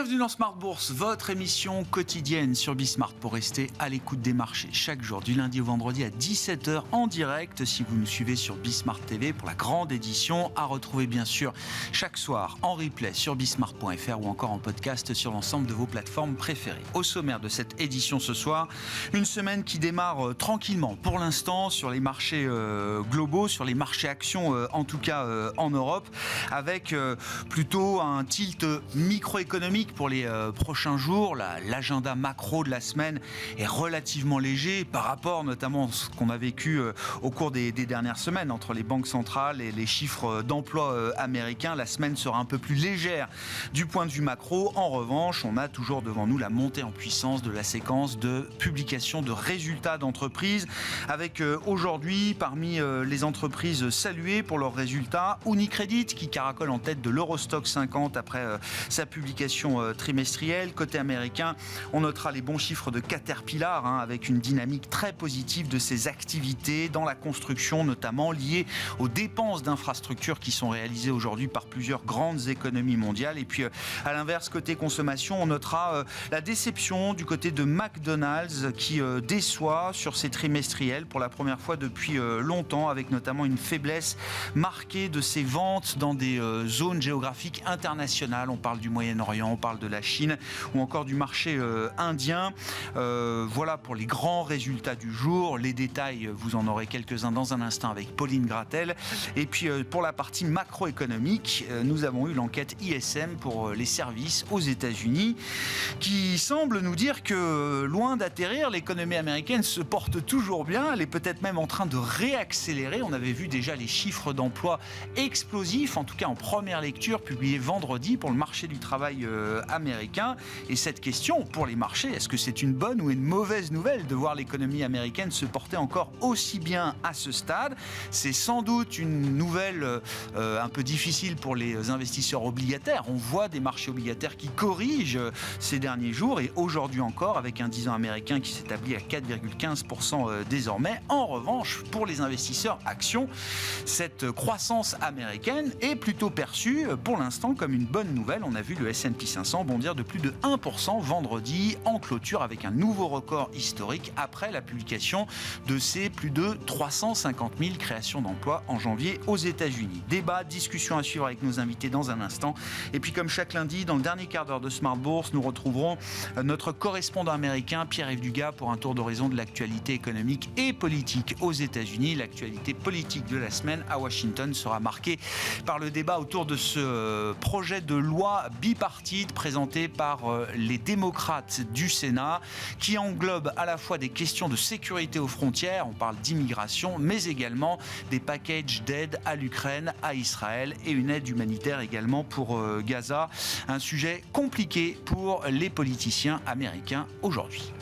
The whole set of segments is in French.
Bienvenue dans Smart Bourse, votre émission quotidienne sur Bismart pour rester à l'écoute des marchés chaque jour du lundi au vendredi à 17h en direct si vous nous suivez sur Bismart TV pour la grande édition à retrouver bien sûr chaque soir en replay sur bismart.fr ou encore en podcast sur l'ensemble de vos plateformes préférées. Au sommaire de cette édition ce soir, une semaine qui démarre tranquillement pour l'instant sur les marchés globaux, sur les marchés actions en tout cas en Europe avec plutôt un tilt microéconomique pour les prochains jours. L'agenda macro de la semaine est relativement léger par rapport notamment à ce qu'on a vécu au cours des dernières semaines entre les banques centrales et les chiffres d'emploi américains. La semaine sera un peu plus légère du point de vue macro. En revanche, on a toujours devant nous la montée en puissance de la séquence de publication de résultats d'entreprises avec aujourd'hui parmi les entreprises saluées pour leurs résultats, Unicredit qui caracole en tête de l'Eurostoxx 50 après sa publication trimestrielle. Côté américain, on notera les bons chiffres de Caterpillar avec une dynamique très positive de ses activités dans la construction, notamment liées aux dépenses d'infrastructures qui sont réalisées aujourd'hui par plusieurs grandes économies mondiales. Et puis à l'inverse, côté consommation, on notera la déception du côté de McDonald's qui déçoit sur ses trimestriels pour la première fois depuis longtemps, avec notamment une faiblesse marquée de ses ventes dans des zones géographiques internationales. On parle du Moyen-Orient, on parle de la Chine ou encore du marché indien. Voilà pour les grands résultats du jour. Les détails, vous en aurez quelques-uns dans un instant avec Pauline Gratel. Et puis pour la partie macroéconomique, nous avons eu l'enquête ISM pour les services aux États-Unis qui semble nous dire que loin d'atterrir, l'économie américaine se porte toujours bien. Elle est peut-être même en train de réaccélérer. On avait vu déjà les chiffres d'emploi explosifs, en tout cas en première lecture, publiés vendredi pour le marché du travail américain. Et cette question pour les marchés, est-ce que c'est une bonne ou une mauvaise nouvelle de voir l'économie américaine se porter encore aussi bien à ce stade? C'est sans doute une nouvelle un peu difficile pour les investisseurs obligataires. On voit des marchés obligataires qui corrigent ces derniers jours et aujourd'hui encore avec un 10 ans américain qui s'établit à 4,15% désormais. En revanche, pour les investisseurs actions, cette croissance américaine est plutôt perçue pour l'instant comme une bonne nouvelle. On a vu le S&P 500 bondir de plus de 1% vendredi en clôture avec un nouveau record historique après la publication de ces plus de 350 000 créations d'emplois en janvier aux États-Unis. Débat, discussion à suivre avec nos invités dans un instant. Et puis comme chaque lundi, dans le dernier quart d'heure de Smart Bourse, nous retrouverons notre correspondant américain Pierre-Yves Dugas pour un tour d'horizon de l'actualité économique et politique aux États-Unis. L'actualité politique de la semaine à Washington sera marquée par le débat autour de ce projet de loi bipartite présenté par les démocrates du Sénat qui englobe à la fois des questions de sécurité aux frontières, on parle d'immigration, mais également des packages d'aide à l'Ukraine, à Israël et une aide humanitaire également pour Gaza. Un sujet compliqué pour les politiciens américains aujourd'hui.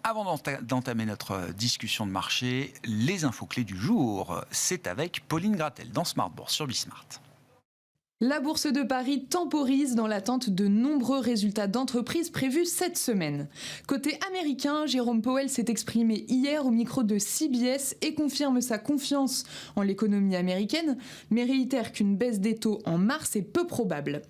Avant d'entamer notre discussion de marché, les infos clés du jour, c'est avec Pauline Gratel dans Smart Bourse sur Bismart. La Bourse de Paris temporise dans l'attente de nombreux résultats d'entreprises prévus cette semaine. Côté américain, Jérôme Powell s'est exprimé hier au micro de CBS et confirme sa confiance en l'économie américaine, mais réitère qu'une baisse des taux en mars est peu probable.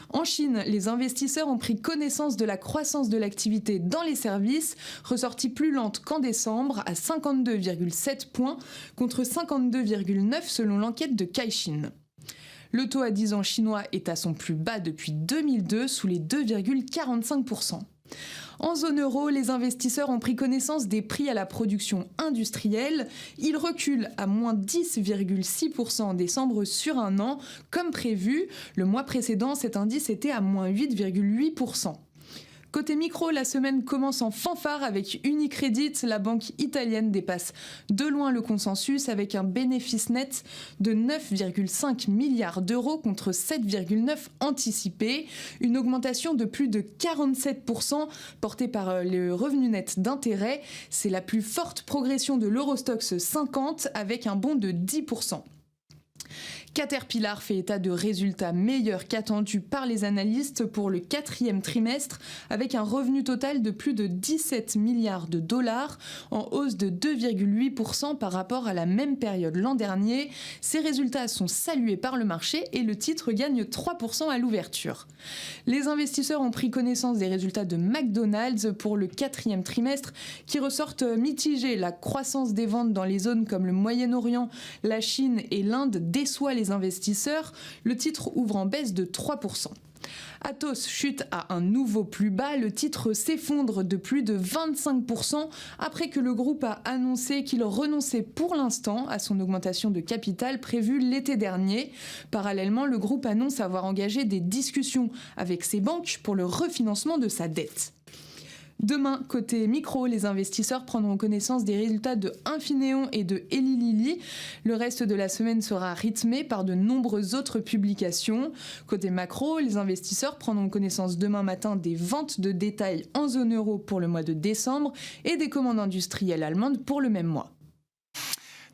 En Chine, les investisseurs ont pris connaissance de la croissance de l'activité dans les services, ressortie plus lente qu'en décembre à 52,7 points contre 52,9 selon l'enquête de Caixin. Le taux à 10 ans chinois est à son plus bas depuis 2002, sous les 2,45%. En zone euro, les investisseurs ont pris connaissance des prix à la production industrielle. Ils reculent à moins 10,6% en décembre sur un an, comme prévu. Le mois précédent, cet indice était à moins 8,8%. Côté micro, la semaine commence en fanfare avec Unicredit. La banque italienne dépasse de loin le consensus avec un bénéfice net de 9,5 milliards d'euros contre 7,9 anticipés. Une augmentation de plus de 47% portée par le revenu net d'intérêt. C'est la plus forte progression de l'Eurostoxx 50 avec un bond de 10%. Caterpillar fait état de résultats meilleurs qu'attendus par les analystes pour le 4e trimestre, avec un revenu total de plus de 17 milliards de dollars, en hausse de 2,8% par rapport à la même période l'an dernier. Ces résultats sont salués par le marché et le titre gagne 3% à l'ouverture. Les investisseurs ont pris connaissance des résultats de McDonald's pour le 4e trimestre, qui ressortent mitigés. La croissance des ventes dans les zones comme le Moyen-Orient, la Chine et l'Inde déçoit les investisseurs. Le titre ouvre en baisse de 3%. Atos chute à un nouveau plus bas, le titre s'effondre de plus de 25% après que le groupe a annoncé qu'il renonçait pour l'instant à son augmentation de capital prévue l'été dernier. Parallèlement, le groupe annonce avoir engagé des discussions avec ses banques pour le refinancement de sa dette. Demain, côté micro, les investisseurs prendront connaissance des résultats de Infineon et de Eli Lilly. Le reste de la semaine sera rythmé par de nombreuses autres publications. Côté macro, les investisseurs prendront connaissance demain matin des ventes de détail en zone euro pour le mois de décembre et des commandes industrielles allemandes pour le même mois.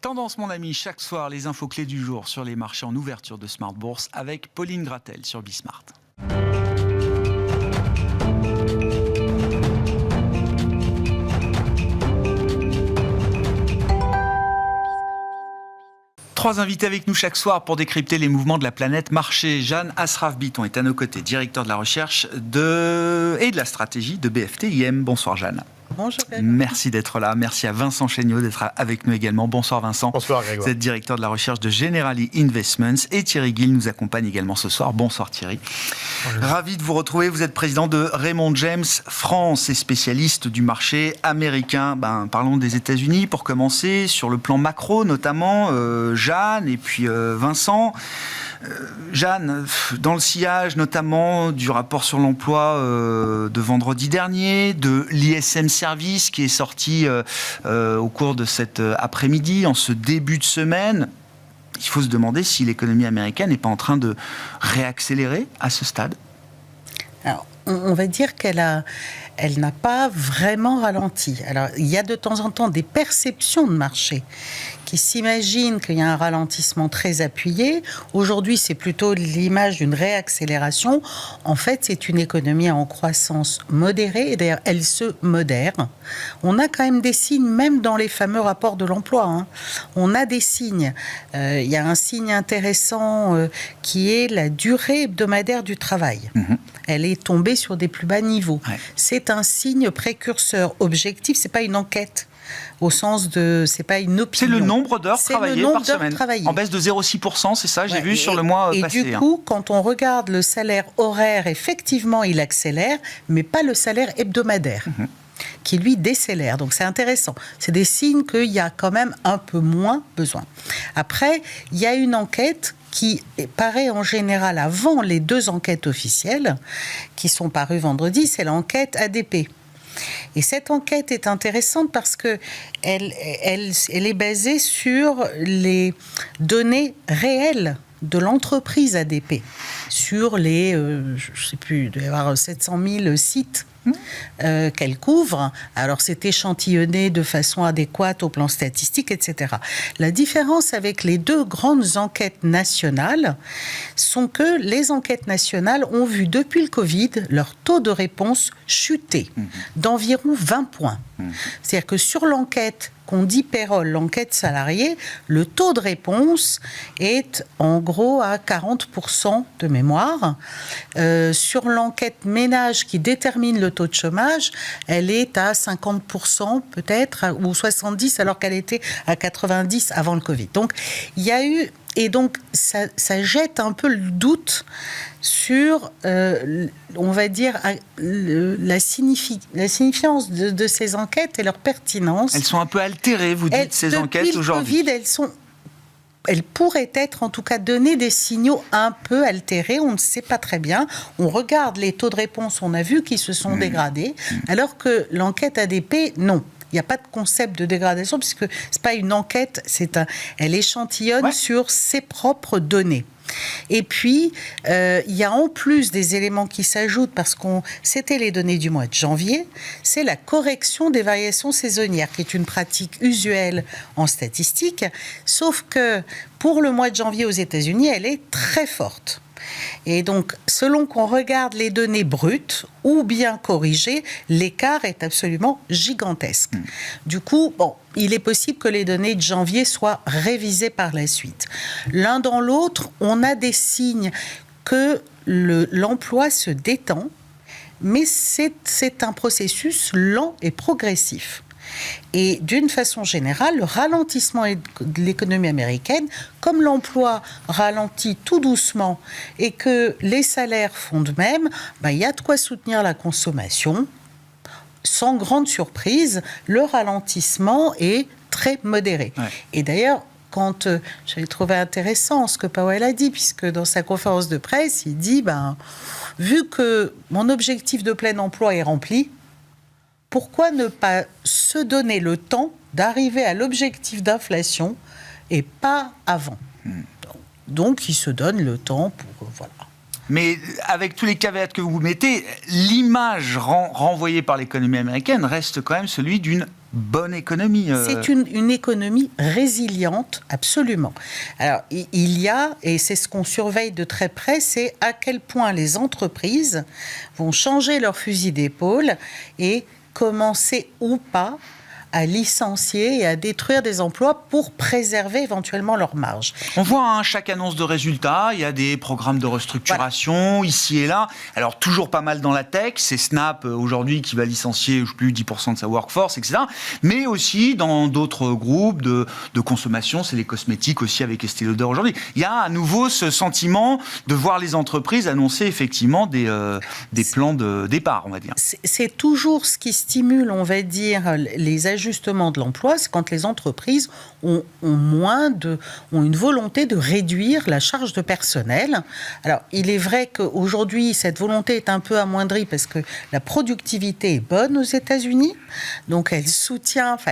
Tendance, mon ami, chaque soir, les infos clés du jour sur les marchés en ouverture de Smart Bourse avec Pauline Gratel sur Bismart. Trois invités avec nous chaque soir pour décrypter les mouvements de la planète marché. Jeanne Asraf-Biton est à nos côtés, directeur de la recherche et de la stratégie de BFT IM. Bonsoir Jeanne. Bonjour. Merci d'être là. Merci à Vincent Chéniaud d'être avec nous également. Bonsoir Vincent. Bonsoir Grégoire. Vous êtes directeur de la recherche de Generali Investments et Thierry Gill nous accompagne également ce soir. Bonsoir Thierry. Bonjour. Ravi de vous retrouver. Vous êtes président de Raymond James France et spécialiste du marché américain. Parlons des États-Unis pour commencer, sur le plan macro notamment. Jeanne et puis Vincent. Jeanne, dans le sillage notamment du rapport sur l'emploi de vendredi dernier, de l'ISM Service qui est sorti au cours de cet après-midi, en ce début de semaine, il faut se demander si l'économie américaine n'est pas en train de réaccélérer à ce stade. Alors, on va dire qu'elle n'a pas vraiment ralenti. Alors, il y a de temps en temps des perceptions de marché qui s'imaginent qu'il y a un ralentissement très appuyé. Aujourd'hui, c'est plutôt l'image d'une réaccélération. En fait, c'est une économie en croissance modérée, et d'ailleurs, elle se modère. On a quand même des signes, même dans les fameux rapports de l'emploi. On a des signes. Il y a un signe intéressant qui est la durée hebdomadaire du travail. Elle est tombée sur des plus bas niveaux. Ouais. C'est un signe précurseur objectif, c'est pas une enquête. Au sens de, c'est pas une opinion. C'est le nombre d'heures travaillées par semaine. En baisse de 0,6%, c'est ça, j'ai vu sur le mois passé. Et du coup, quand on regarde le salaire horaire, effectivement, il accélère, mais pas le salaire hebdomadaire. Qui lui décélère. Donc c'est intéressant. C'est des signes qu'il y a quand même un peu moins besoin. Après, il y a une enquête qui paraît en général avant les deux enquêtes officielles qui sont parues vendredi, c'est l'enquête ADP. Et cette enquête est intéressante parce que elle est basée sur les données réelles de l'entreprise ADP, sur les, je ne sais plus, il doit y avoir 700 000 sites qu'elle couvre. Alors, c'est échantillonné de façon adéquate au plan statistique, etc. La différence avec les deux grandes enquêtes nationales sont que les enquêtes nationales ont vu, depuis le Covid, leur taux de réponse chuter d'environ 20 points. C'est-à-dire que sur l'enquête qu'on dit payroll, l'enquête salariée, le taux de réponse est en gros à 40% de mémoire. Sur l'enquête ménage qui détermine le taux de chômage, elle est à 50% peut-être, ou 70% alors qu'elle était à 90% avant le Covid. Donc il y a eu... Et donc, ça jette un peu le doute sur, on va dire, la signifiance de ces enquêtes et leur pertinence. Elles sont un peu altérées, vous dites, ces enquêtes aujourd'hui. Depuis le Covid, elles pourraient être, en tout cas, donner des signaux un peu altérés. On ne sait pas très bien. On regarde les taux de réponse, on a vu qu'ils se sont dégradés, alors que l'enquête ADP, non. Il n'y a pas de concept de dégradation puisque c'est pas une enquête, elle échantillonne sur ses propres données. Et puis, il y a en plus des éléments qui s'ajoutent parce c'était les données du mois de janvier, c'est la correction des variations saisonnières, qui est une pratique usuelle en statistique, sauf que pour le mois de janvier aux États-Unis, elle est très forte. Et donc, selon qu'on regarde les données brutes ou bien corrigées, l'écart est absolument gigantesque. Du coup, il est possible que les données de janvier soient révisées par la suite. L'un dans l'autre, on a des signes que l'emploi se détend, mais c'est un processus lent et progressif. Et d'une façon générale, le ralentissement de l'économie américaine, comme l'emploi ralentit tout doucement et que les salaires font de même, il y a de quoi soutenir la consommation. Sans grande surprise, le ralentissement est très modéré. Ouais. Et d'ailleurs, quand j'avais trouvé intéressant ce que Powell a dit, puisque dans sa conférence de presse, il dit vu que mon objectif de plein emploi est rempli, pourquoi ne pas se donner le temps d'arriver à l'objectif d'inflation et pas avant ? Donc, il se donne le temps pour... voilà. Mais avec tous les caveats que vous mettez, l'image renvoyée par l'économie américaine reste quand même celui d'une bonne économie. C'est une économie résiliente, absolument. Alors, il y a, et c'est ce qu'on surveille de très près, c'est à quel point les entreprises vont changer leur fusil d'épaule et commencer ou pas à licencier et à détruire des emplois pour préserver éventuellement leurs marges. On voit chaque annonce de résultats, il y a des programmes de restructuration ici et là. Alors toujours pas mal dans la tech, c'est Snap aujourd'hui qui va licencier, je ne sais plus, 10% de sa workforce, etc. Mais aussi dans d'autres groupes de consommation, c'est les cosmétiques aussi avec Estée Lauder aujourd'hui. Il y a à nouveau ce sentiment de voir les entreprises annoncer effectivement des plans de départ, on va dire. C'est toujours ce qui stimule, on va dire, les ajustement de l'emploi, c'est quand les entreprises ont une volonté de réduire la charge de personnel. Alors, il est vrai qu'aujourd'hui, cette volonté est un peu amoindrie parce que la productivité est bonne aux États-Unis. Donc, elle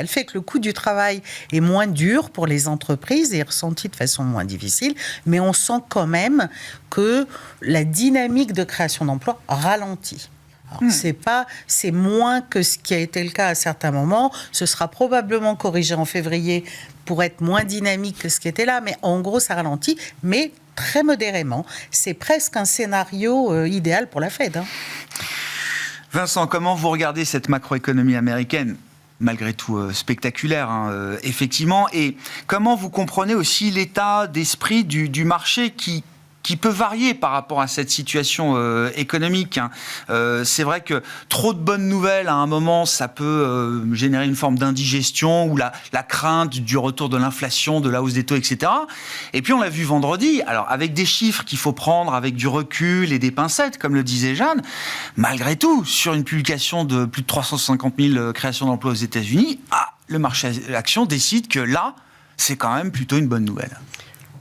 fait que le coût du travail est moins dur pour les entreprises et est ressenti de façon moins difficile. Mais on sent quand même que la dynamique de création d'emplois ralentit. Alors, c'est moins que ce qui a été le cas à certains moments. Ce sera probablement corrigé en février pour être moins dynamique que ce qui était là. Mais en gros, ça ralentit, mais très modérément. C'est presque un scénario idéal pour la Fed. Vincent, comment vous regardez cette macroéconomie américaine ? Malgré tout spectaculaire, effectivement. Et comment vous comprenez aussi l'état d'esprit du marché qui peut varier par rapport à cette situation économique. C'est vrai que trop de bonnes nouvelles, à un moment, ça peut générer une forme d'indigestion ou la crainte du retour de l'inflation, de la hausse des taux, etc. Et puis, on l'a vu vendredi, alors avec des chiffres qu'il faut prendre avec du recul et des pincettes, comme le disait Jeanne, malgré tout, sur une publication de plus de 350 000 créations d'emplois aux États-Unis, le marché action décide que là, c'est quand même plutôt une bonne nouvelle.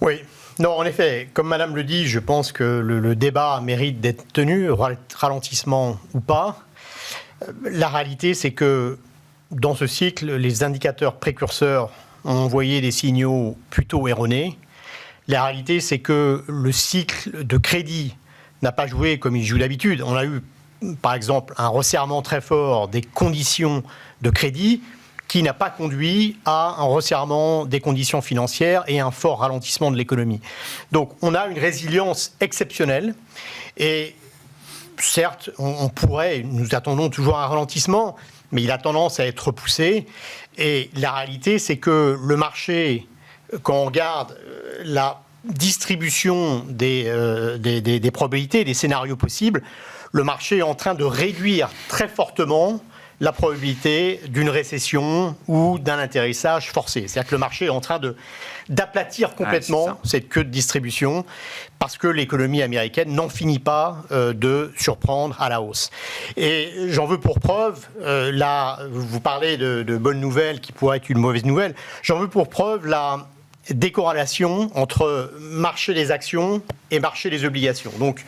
Oui. Non, en effet, comme Madame le dit, je pense que le débat mérite d'être tenu, ralentissement ou pas. La réalité, c'est que dans ce cycle, les indicateurs précurseurs ont envoyé des signaux plutôt erronés. La réalité, c'est que le cycle de crédit n'a pas joué comme il joue d'habitude. On a eu, par exemple, un resserrement très fort des conditions de crédit qui n'a pas conduit à un resserrement des conditions financières et un fort ralentissement de l'économie. Donc, on a une résilience exceptionnelle et certes, nous attendons toujours un ralentissement, mais il a tendance à être repoussé. Et la réalité, c'est que le marché, quand on regarde la distribution des probabilités, des scénarios possibles, le marché est en train de réduire très fortement la probabilité d'une récession ou d'un atterrissage forcé. C'est-à-dire que le marché est en train d'aplatir complètement cette queue de distribution parce que l'économie américaine n'en finit pas de surprendre à la hausse. Et j'en veux pour preuve, là, vous parlez de bonnes nouvelles qui pourraient être une mauvaise nouvelle, j'en veux pour preuve la décorrélation entre marché des actions et marché des obligations. Donc,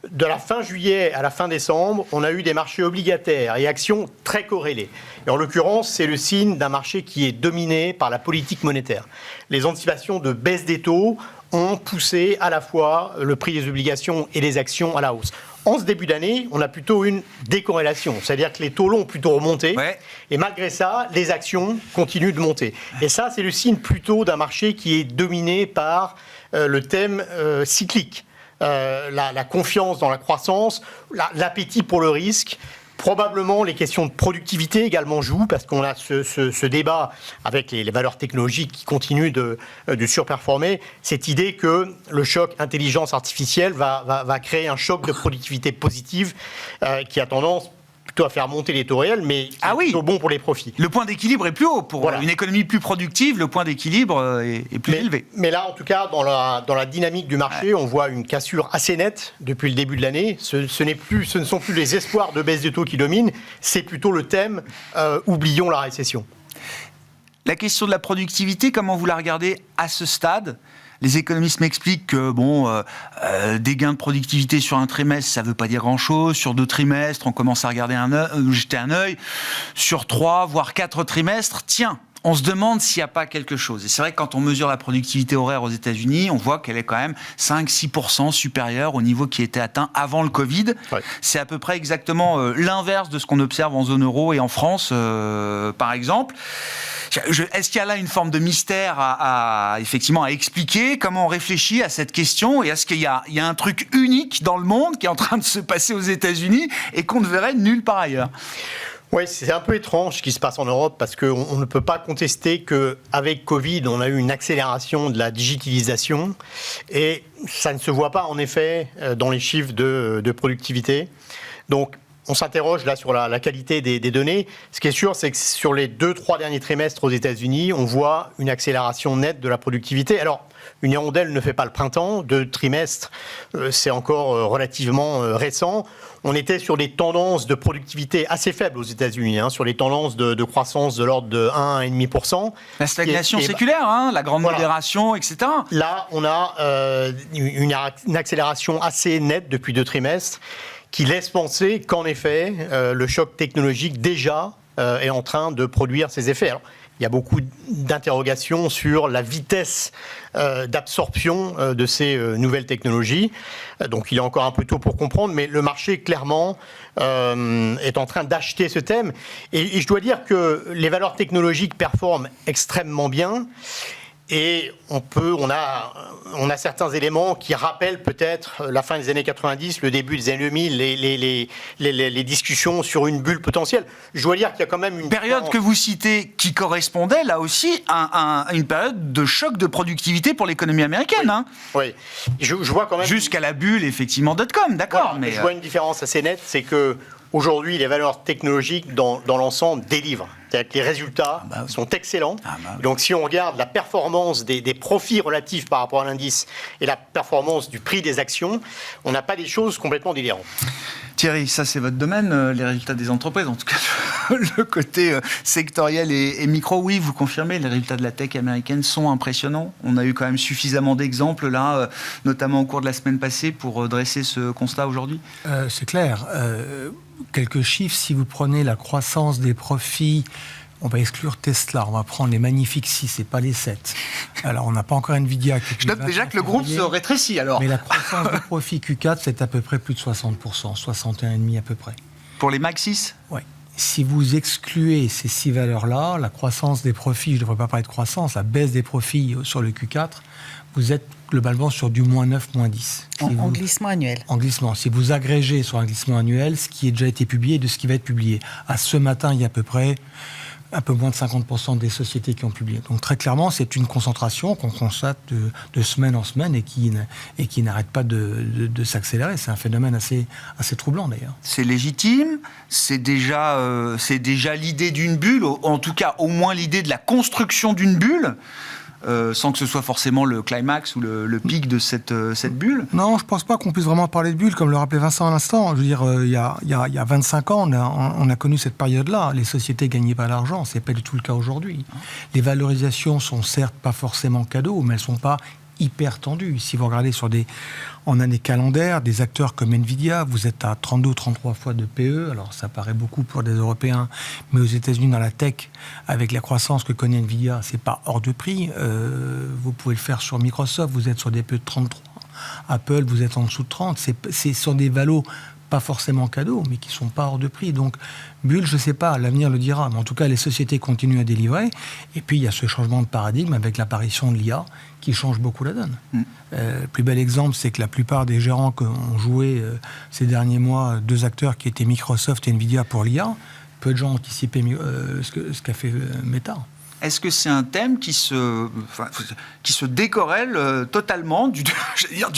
de la fin juillet à la fin décembre, on a eu des marchés obligataires et actions très corrélés. Et en l'occurrence, c'est le signe d'un marché qui est dominé par la politique monétaire. Les anticipations de baisse des taux ont poussé à la fois le prix des obligations et des actions à la hausse. En ce début d'année, on a plutôt une décorrélation, c'est-à-dire que les taux longs ont plutôt remonté, et malgré ça, les actions continuent de monter. Et ça, c'est le signe plutôt d'un marché qui est dominé par le thème cyclique, la confiance dans la croissance, l'appétit pour le risque. Probablement, les questions de productivité également jouent, parce qu'on a ce débat avec les valeurs technologiques qui continuent de surperformer. Cette idée que le choc intelligence artificielle va créer un choc de productivité positive qui a tendance plutôt à faire monter les taux réels, mais plutôt bon pour les profits. Le point d'équilibre est plus haut. Pour une économie plus productive, le point d'équilibre est plus élevé. Mais là, en tout cas, dans la dynamique du marché, on voit une cassure assez nette depuis le début de l'année. Ce ne sont plus les espoirs de baisse des taux qui dominent, c'est plutôt le thème « oublions la récession ». La question de la productivité, comment vous la regardez à ce stade ? Les économistes m'expliquent que des gains de productivité sur un trimestre, ça ne veut pas dire grand-chose. Sur 2 trimestres, on commence à jeter un œil. Sur 3, voire 4 trimestres, tiens, on se demande s'il n'y a pas quelque chose. Et c'est vrai que quand on mesure la productivité horaire aux États-Unis, on voit qu'elle est quand même 5-6% supérieure au niveau qui était atteint avant le Covid. Ouais. C'est à peu près exactement l'inverse de ce qu'on observe en zone euro et en France, par exemple. Est-ce qu'il y a là une forme de mystère à expliquer ? Comment on réfléchit à cette question ? Et est-ce qu'il y a un truc unique dans le monde qui est en train de se passer aux États-Unis et qu'on ne verrait nulle part ailleurs ? Oui, c'est un peu étrange ce qui se passe en Europe, parce qu'on ne peut pas contester qu'avec Covid, on a eu une accélération de la digitalisation et ça ne se voit pas en effet dans les chiffres de productivité. Donc, on s'interroge là sur la qualité des données. Ce qui est sûr, c'est que sur les 2-3 derniers trimestres aux États-Unis, on voit une accélération nette de la productivité. Alors, une hirondelle ne fait pas le printemps. 2 trimestres, c'est encore relativement récent. On était sur des tendances de productivité assez faibles aux États-Unis, sur les tendances de croissance de l'ordre de 1,5%. La stagnation séculaire, la grande modération, etc. Là, on a une accélération assez nette depuis 2 trimestres, qui laisse penser qu'en effet, le choc technologique déjà est en train de produire ses effets. Alors, il y a beaucoup d'interrogations sur la vitesse d'absorption de ces nouvelles technologies. Donc il est encore un peu tôt pour comprendre, mais le marché, clairement, est en train d'acheter ce thème. Et je dois dire que les valeurs technologiques performent extrêmement bien. Et on a certains éléments qui rappellent peut-être la fin des années 90, le début des années 2000, les discussions sur une bulle potentielle. Je dois dire qu'il y a quand même une période que vous citez qui correspondait là aussi à une période de choc de productivité pour l'économie américaine. Oui. Je vois quand même jusqu'à la bulle effectivement .com, d'accord. Voilà, mais je vois une différence assez nette, c'est que aujourd'hui, les valeurs technologiques dans l'ensemble délivrent. C'est-à-dire que les résultats sont excellents. Donc, si on regarde la performance des profits relatifs par rapport à l'indice et la performance du prix des actions, on n'a pas des choses complètement délirantes. Thierry, ça c'est votre domaine, les résultats des entreprises, en tout cas le côté sectoriel et micro. Oui, vous confirmez, les résultats de la tech américaine sont impressionnants. On a eu quand même suffisamment d'exemples là, notamment au cours de la semaine passée, pour dresser ce constat aujourd'hui. C'est clair. Quelques chiffres, si vous prenez la croissance des profits, on va exclure Tesla, on va prendre les magnifiques 6 et pas les 7. Alors, on n'a pas encore Nvidia. Je note déjà que le groupe se rétrécit alors. Mais la croissance des profits Q4, c'est à peu près plus de 60%, 61,5% à peu près. Pour les Mag 6 ? Oui. Si vous excluez ces 6 valeurs-là, la croissance des profits, je ne devrais pas parler de croissance, la baisse des profits sur le Q4, vous êtes globalement sur du -9, -10. En glissement annuel. En glissement. Si vous agrégez sur un glissement annuel, ce qui est déjà été publié et de ce qui va être publié. À ce matin, il y a à peu près un peu moins de 50% des sociétés qui ont publié. Donc très clairement, c'est une concentration qu'on constate de semaine en semaine et qui n'arrête pas de s'accélérer. C'est un phénomène assez troublant d'ailleurs. C'est légitime, c'est déjà l'idée d'une bulle, en tout cas au moins l'idée de la construction d'une bulle. Sans que ce soit forcément le climax ou le pic de cette bulle. Non, je ne pense pas qu'on puisse vraiment parler de bulle, comme le rappelait Vincent à l'instant. Je veux dire, il y a 25 ans, on a connu cette période-là. Les sociétés ne gagnaient pas d'argent, ce n'est pas du tout le cas aujourd'hui. Les valorisations sont certes pas forcément cadeaux, mais elles ne sont pas hyper tendu. Si vous regardez en année calendaire, des acteurs comme Nvidia, vous êtes à 32 ou 33 fois de PE. Alors ça paraît beaucoup pour des Européens, mais aux États-Unis, dans la tech, avec la croissance que connaît Nvidia, c'est pas hors de prix. Vous pouvez le faire sur Microsoft, vous êtes sur des PE de 33. Apple, vous êtes en dessous de 30. C'est sur des valos pas forcément cadeaux, mais qui ne sont pas hors de prix. Donc, Bull, je ne sais pas, l'avenir le dira. Mais en tout cas, les sociétés continuent à délivrer. Et puis, il y a ce changement de paradigme avec l'apparition de l'IA qui change beaucoup la donne. Le plus bel exemple, c'est que la plupart des gérants qui ont joué ces derniers mois, 2 acteurs qui étaient Microsoft et Nvidia pour l'IA, peu de gens anticipaient ce qu'a fait Meta. Est-ce que c'est un thème qui se décorrèle totalement du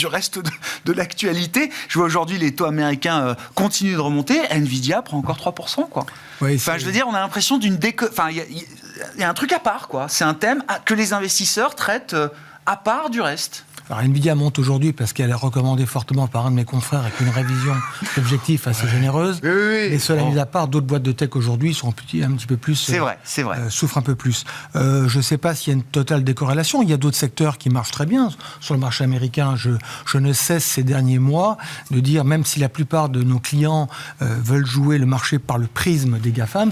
reste de l'actualité? Je vois aujourd'hui les taux américains continuent de remonter. Nvidia prend encore 3%, quoi. Oui, je veux dire, on a l'impression d'une il y a un truc à part, quoi. C'est un thème que les investisseurs traitent à part du reste. Alors Nvidia monte aujourd'hui parce qu'elle est recommandée fortement par un de mes confrères avec une révision d'objectifs assez généreuse. Oui. Mais cela mis à part, d'autres boîtes de tech aujourd'hui sont un petit peu plus... C'est vrai. Souffrent un peu plus. Je ne sais pas s'il y a une totale décorrélation. Il y a d'autres secteurs qui marchent très bien. Sur le marché américain, je ne cesse ces derniers mois de dire, même si la plupart de nos clients veulent jouer le marché par le prisme des GAFAM,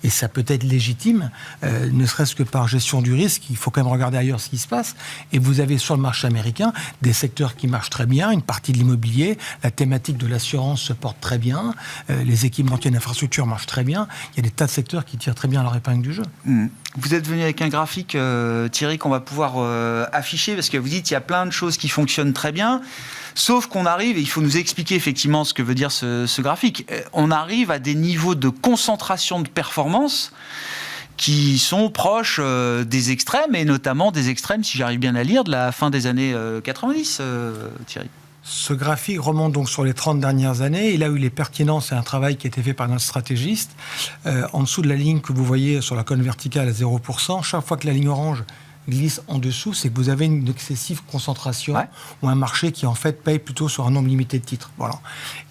et ça peut être légitime, ne serait-ce que par gestion du risque, il faut quand même regarder ailleurs ce qui se passe. Et vous avez sur le marché américain des secteurs qui marchent très bien, une partie de l'immobilier, la thématique de l'assurance se porte très bien, les équipementiers d'infrastructure marchent très bien. Il y a des tas de secteurs qui tirent très bien leur épingle du jeu. Vous êtes venu avec un graphique, Thierry, qu'on va pouvoir afficher, parce que vous dites qu'il y a plein de choses qui fonctionnent très bien, sauf qu'on arrive, et il faut nous expliquer effectivement ce que veut dire ce graphique, on arrive à des niveaux de concentration de performance qui sont proches des extrêmes, et notamment des extrêmes, si j'arrive bien à lire, de la fin des années 90, Thierry. Ce graphique remonte donc sur les 30 dernières années, et là où il est pertinent, c'est un travail qui a été fait par notre stratégiste. En dessous de la ligne que vous voyez sur la colonne verticale à 0%, chaque fois que la ligne orange glisse en dessous, c'est que vous avez une excessive concentration ou un marché qui en fait paye plutôt sur un nombre limité de titres. Voilà.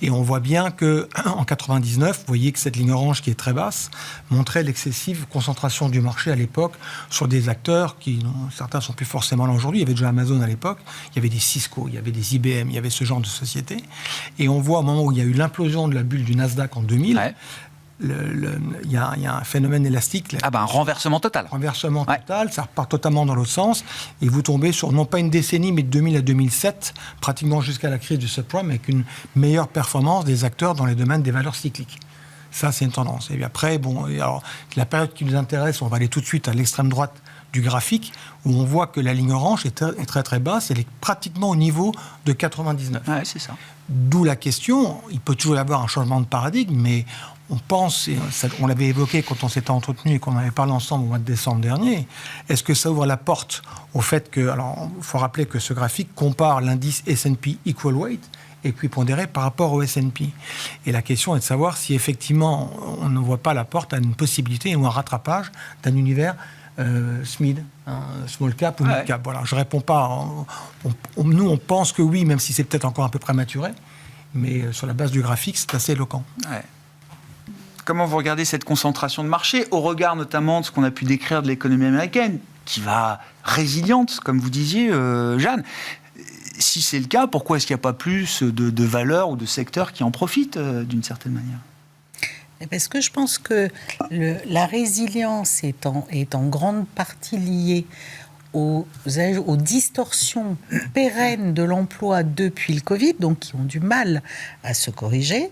Et on voit bien qu'en 99, vous voyez que cette ligne orange qui est très basse montrait l'excessive concentration du marché à l'époque sur des acteurs qui, certains ne sont plus forcément là aujourd'hui. Il y avait déjà Amazon à l'époque, il y avait des Cisco, il y avait des IBM, il y avait ce genre de sociétés. Et on voit au moment où il y a eu l'implosion de la bulle du Nasdaq en 2000, il y a un phénomène élastique. Un renversement total. Ça repart totalement dans l'autre sens. Et vous tombez sur, non pas une décennie, mais de 2000 à 2007, pratiquement jusqu'à la crise du subprime, avec une meilleure performance des acteurs dans les domaines des valeurs cycliques. Ça, c'est une tendance. Et puis après, alors, la période qui nous intéresse, on va aller tout de suite à l'extrême droite du graphique, où on voit que la ligne orange est très, très, très basse. Elle est pratiquement au niveau de 99. Ouais, c'est ça. D'où la question, il peut toujours y avoir un changement de paradigme, mais on pense, et on l'avait évoqué quand on s'était entretenu et qu'on avait parlé ensemble au mois de décembre dernier, est-ce que ça ouvre la porte au fait que... Alors, il faut rappeler que ce graphique compare l'indice S&P Equal Weight et puis pondéré par rapport au S&P. Et la question est de savoir si effectivement on ne voit pas la porte à une possibilité ou un rattrapage d'un univers SMID, small cap ou mid cap. Voilà, je ne réponds pas. Nous, on pense que oui, même si c'est peut-être encore un peu prématuré, mais sur la base du graphique, c'est assez éloquent. Ouais. Comment vous regardez cette concentration de marché, au regard notamment de ce qu'on a pu décrire de l'économie américaine, qui va résiliente, comme vous disiez, Jeanne? Si c'est le cas, pourquoi est-ce qu'il n'y a pas plus de valeurs ou de secteurs qui en profitent d'une certaine manière? Parce que je pense que la résilience est en grande partie liée aux distorsions pérennes de l'emploi depuis le Covid, donc qui ont du mal à se corriger,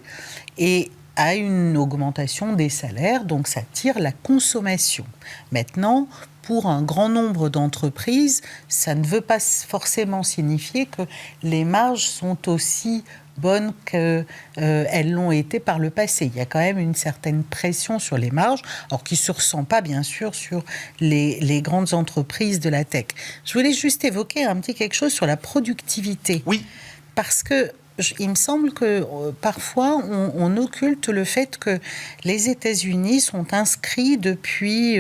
et à une augmentation des salaires, donc ça tire la consommation. Maintenant, pour un grand nombre d'entreprises, ça ne veut pas forcément signifier que les marges sont aussi bonnes qu'elles l'ont été par le passé. Il y a quand même une certaine pression sur les marges, alors qui ne se ressent pas, bien sûr, sur les grandes entreprises de la tech. Je voulais juste évoquer un petit quelque chose sur la productivité. Oui. Parce que il me semble que parfois on occulte le fait que les États-Unis sont inscrits depuis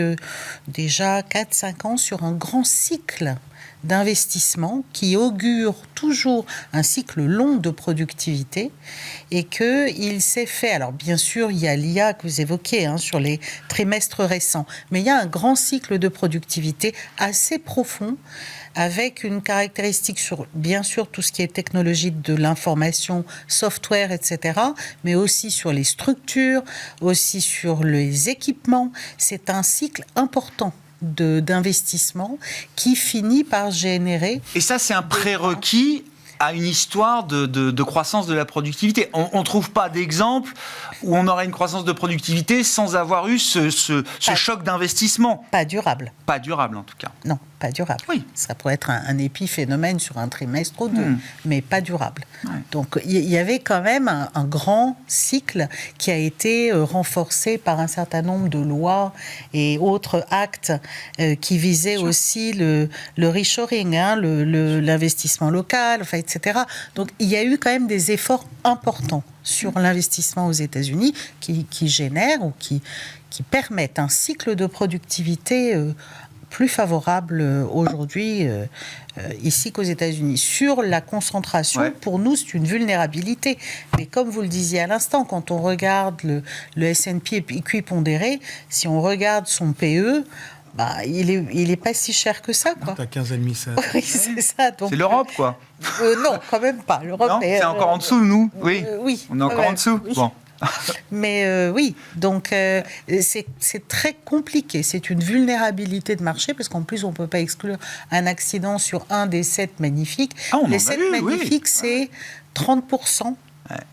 déjà 4-5 ans sur un grand cycle d'investissement qui augure toujours un cycle long de productivité et qu'il s'est fait, alors bien sûr il y a l'IA que vous évoquez sur les trimestres récents, mais il y a un grand cycle de productivité assez profond avec une caractéristique sur, bien sûr, tout ce qui est technologie de l'information, software, etc., mais aussi sur les structures, aussi sur les équipements. C'est un cycle important d'investissement qui finit par générer... Et ça, c'est un prérequis à une histoire de croissance de la productivité. On ne trouve pas d'exemple où on aurait une croissance de productivité sans avoir eu ce choc d'investissement. Pas durable. Pas durable, en tout cas. Non, pas durable. Oui. Ça pourrait être un épiphénomène sur un trimestre ou deux, mais pas durable. Ouais. Donc, il y avait quand même un grand cycle qui a été renforcé par un certain nombre de lois et autres actes qui visaient aussi le reshoring, l'investissement local, enfin, etc. Donc, il y a eu quand même des efforts importants sur l'investissement aux États-Unis qui génèrent ou qui permettent un cycle de productivité plus favorable aujourd'hui ici qu'aux États-Unis. Sur la concentration, pour nous, c'est une vulnérabilité. Mais comme vous le disiez à l'instant, quand on regarde le S&P équipondéré, si on regarde son PE, il est pas si cher que ça, quoi. T'as 15,5 ça. Oui, c'est ça. Donc, C'est l'Europe, quoi. non, quand même pas. L'Europe Non, c'est encore en dessous, nous. Oui. Oui. On est encore en dessous. Oui. Bon. Mais oui, donc c'est très compliqué. C'est une vulnérabilité de marché parce qu'en plus, on ne peut pas exclure un accident sur un des 7 magnifiques. Les 7 magnifiques, c'est 30%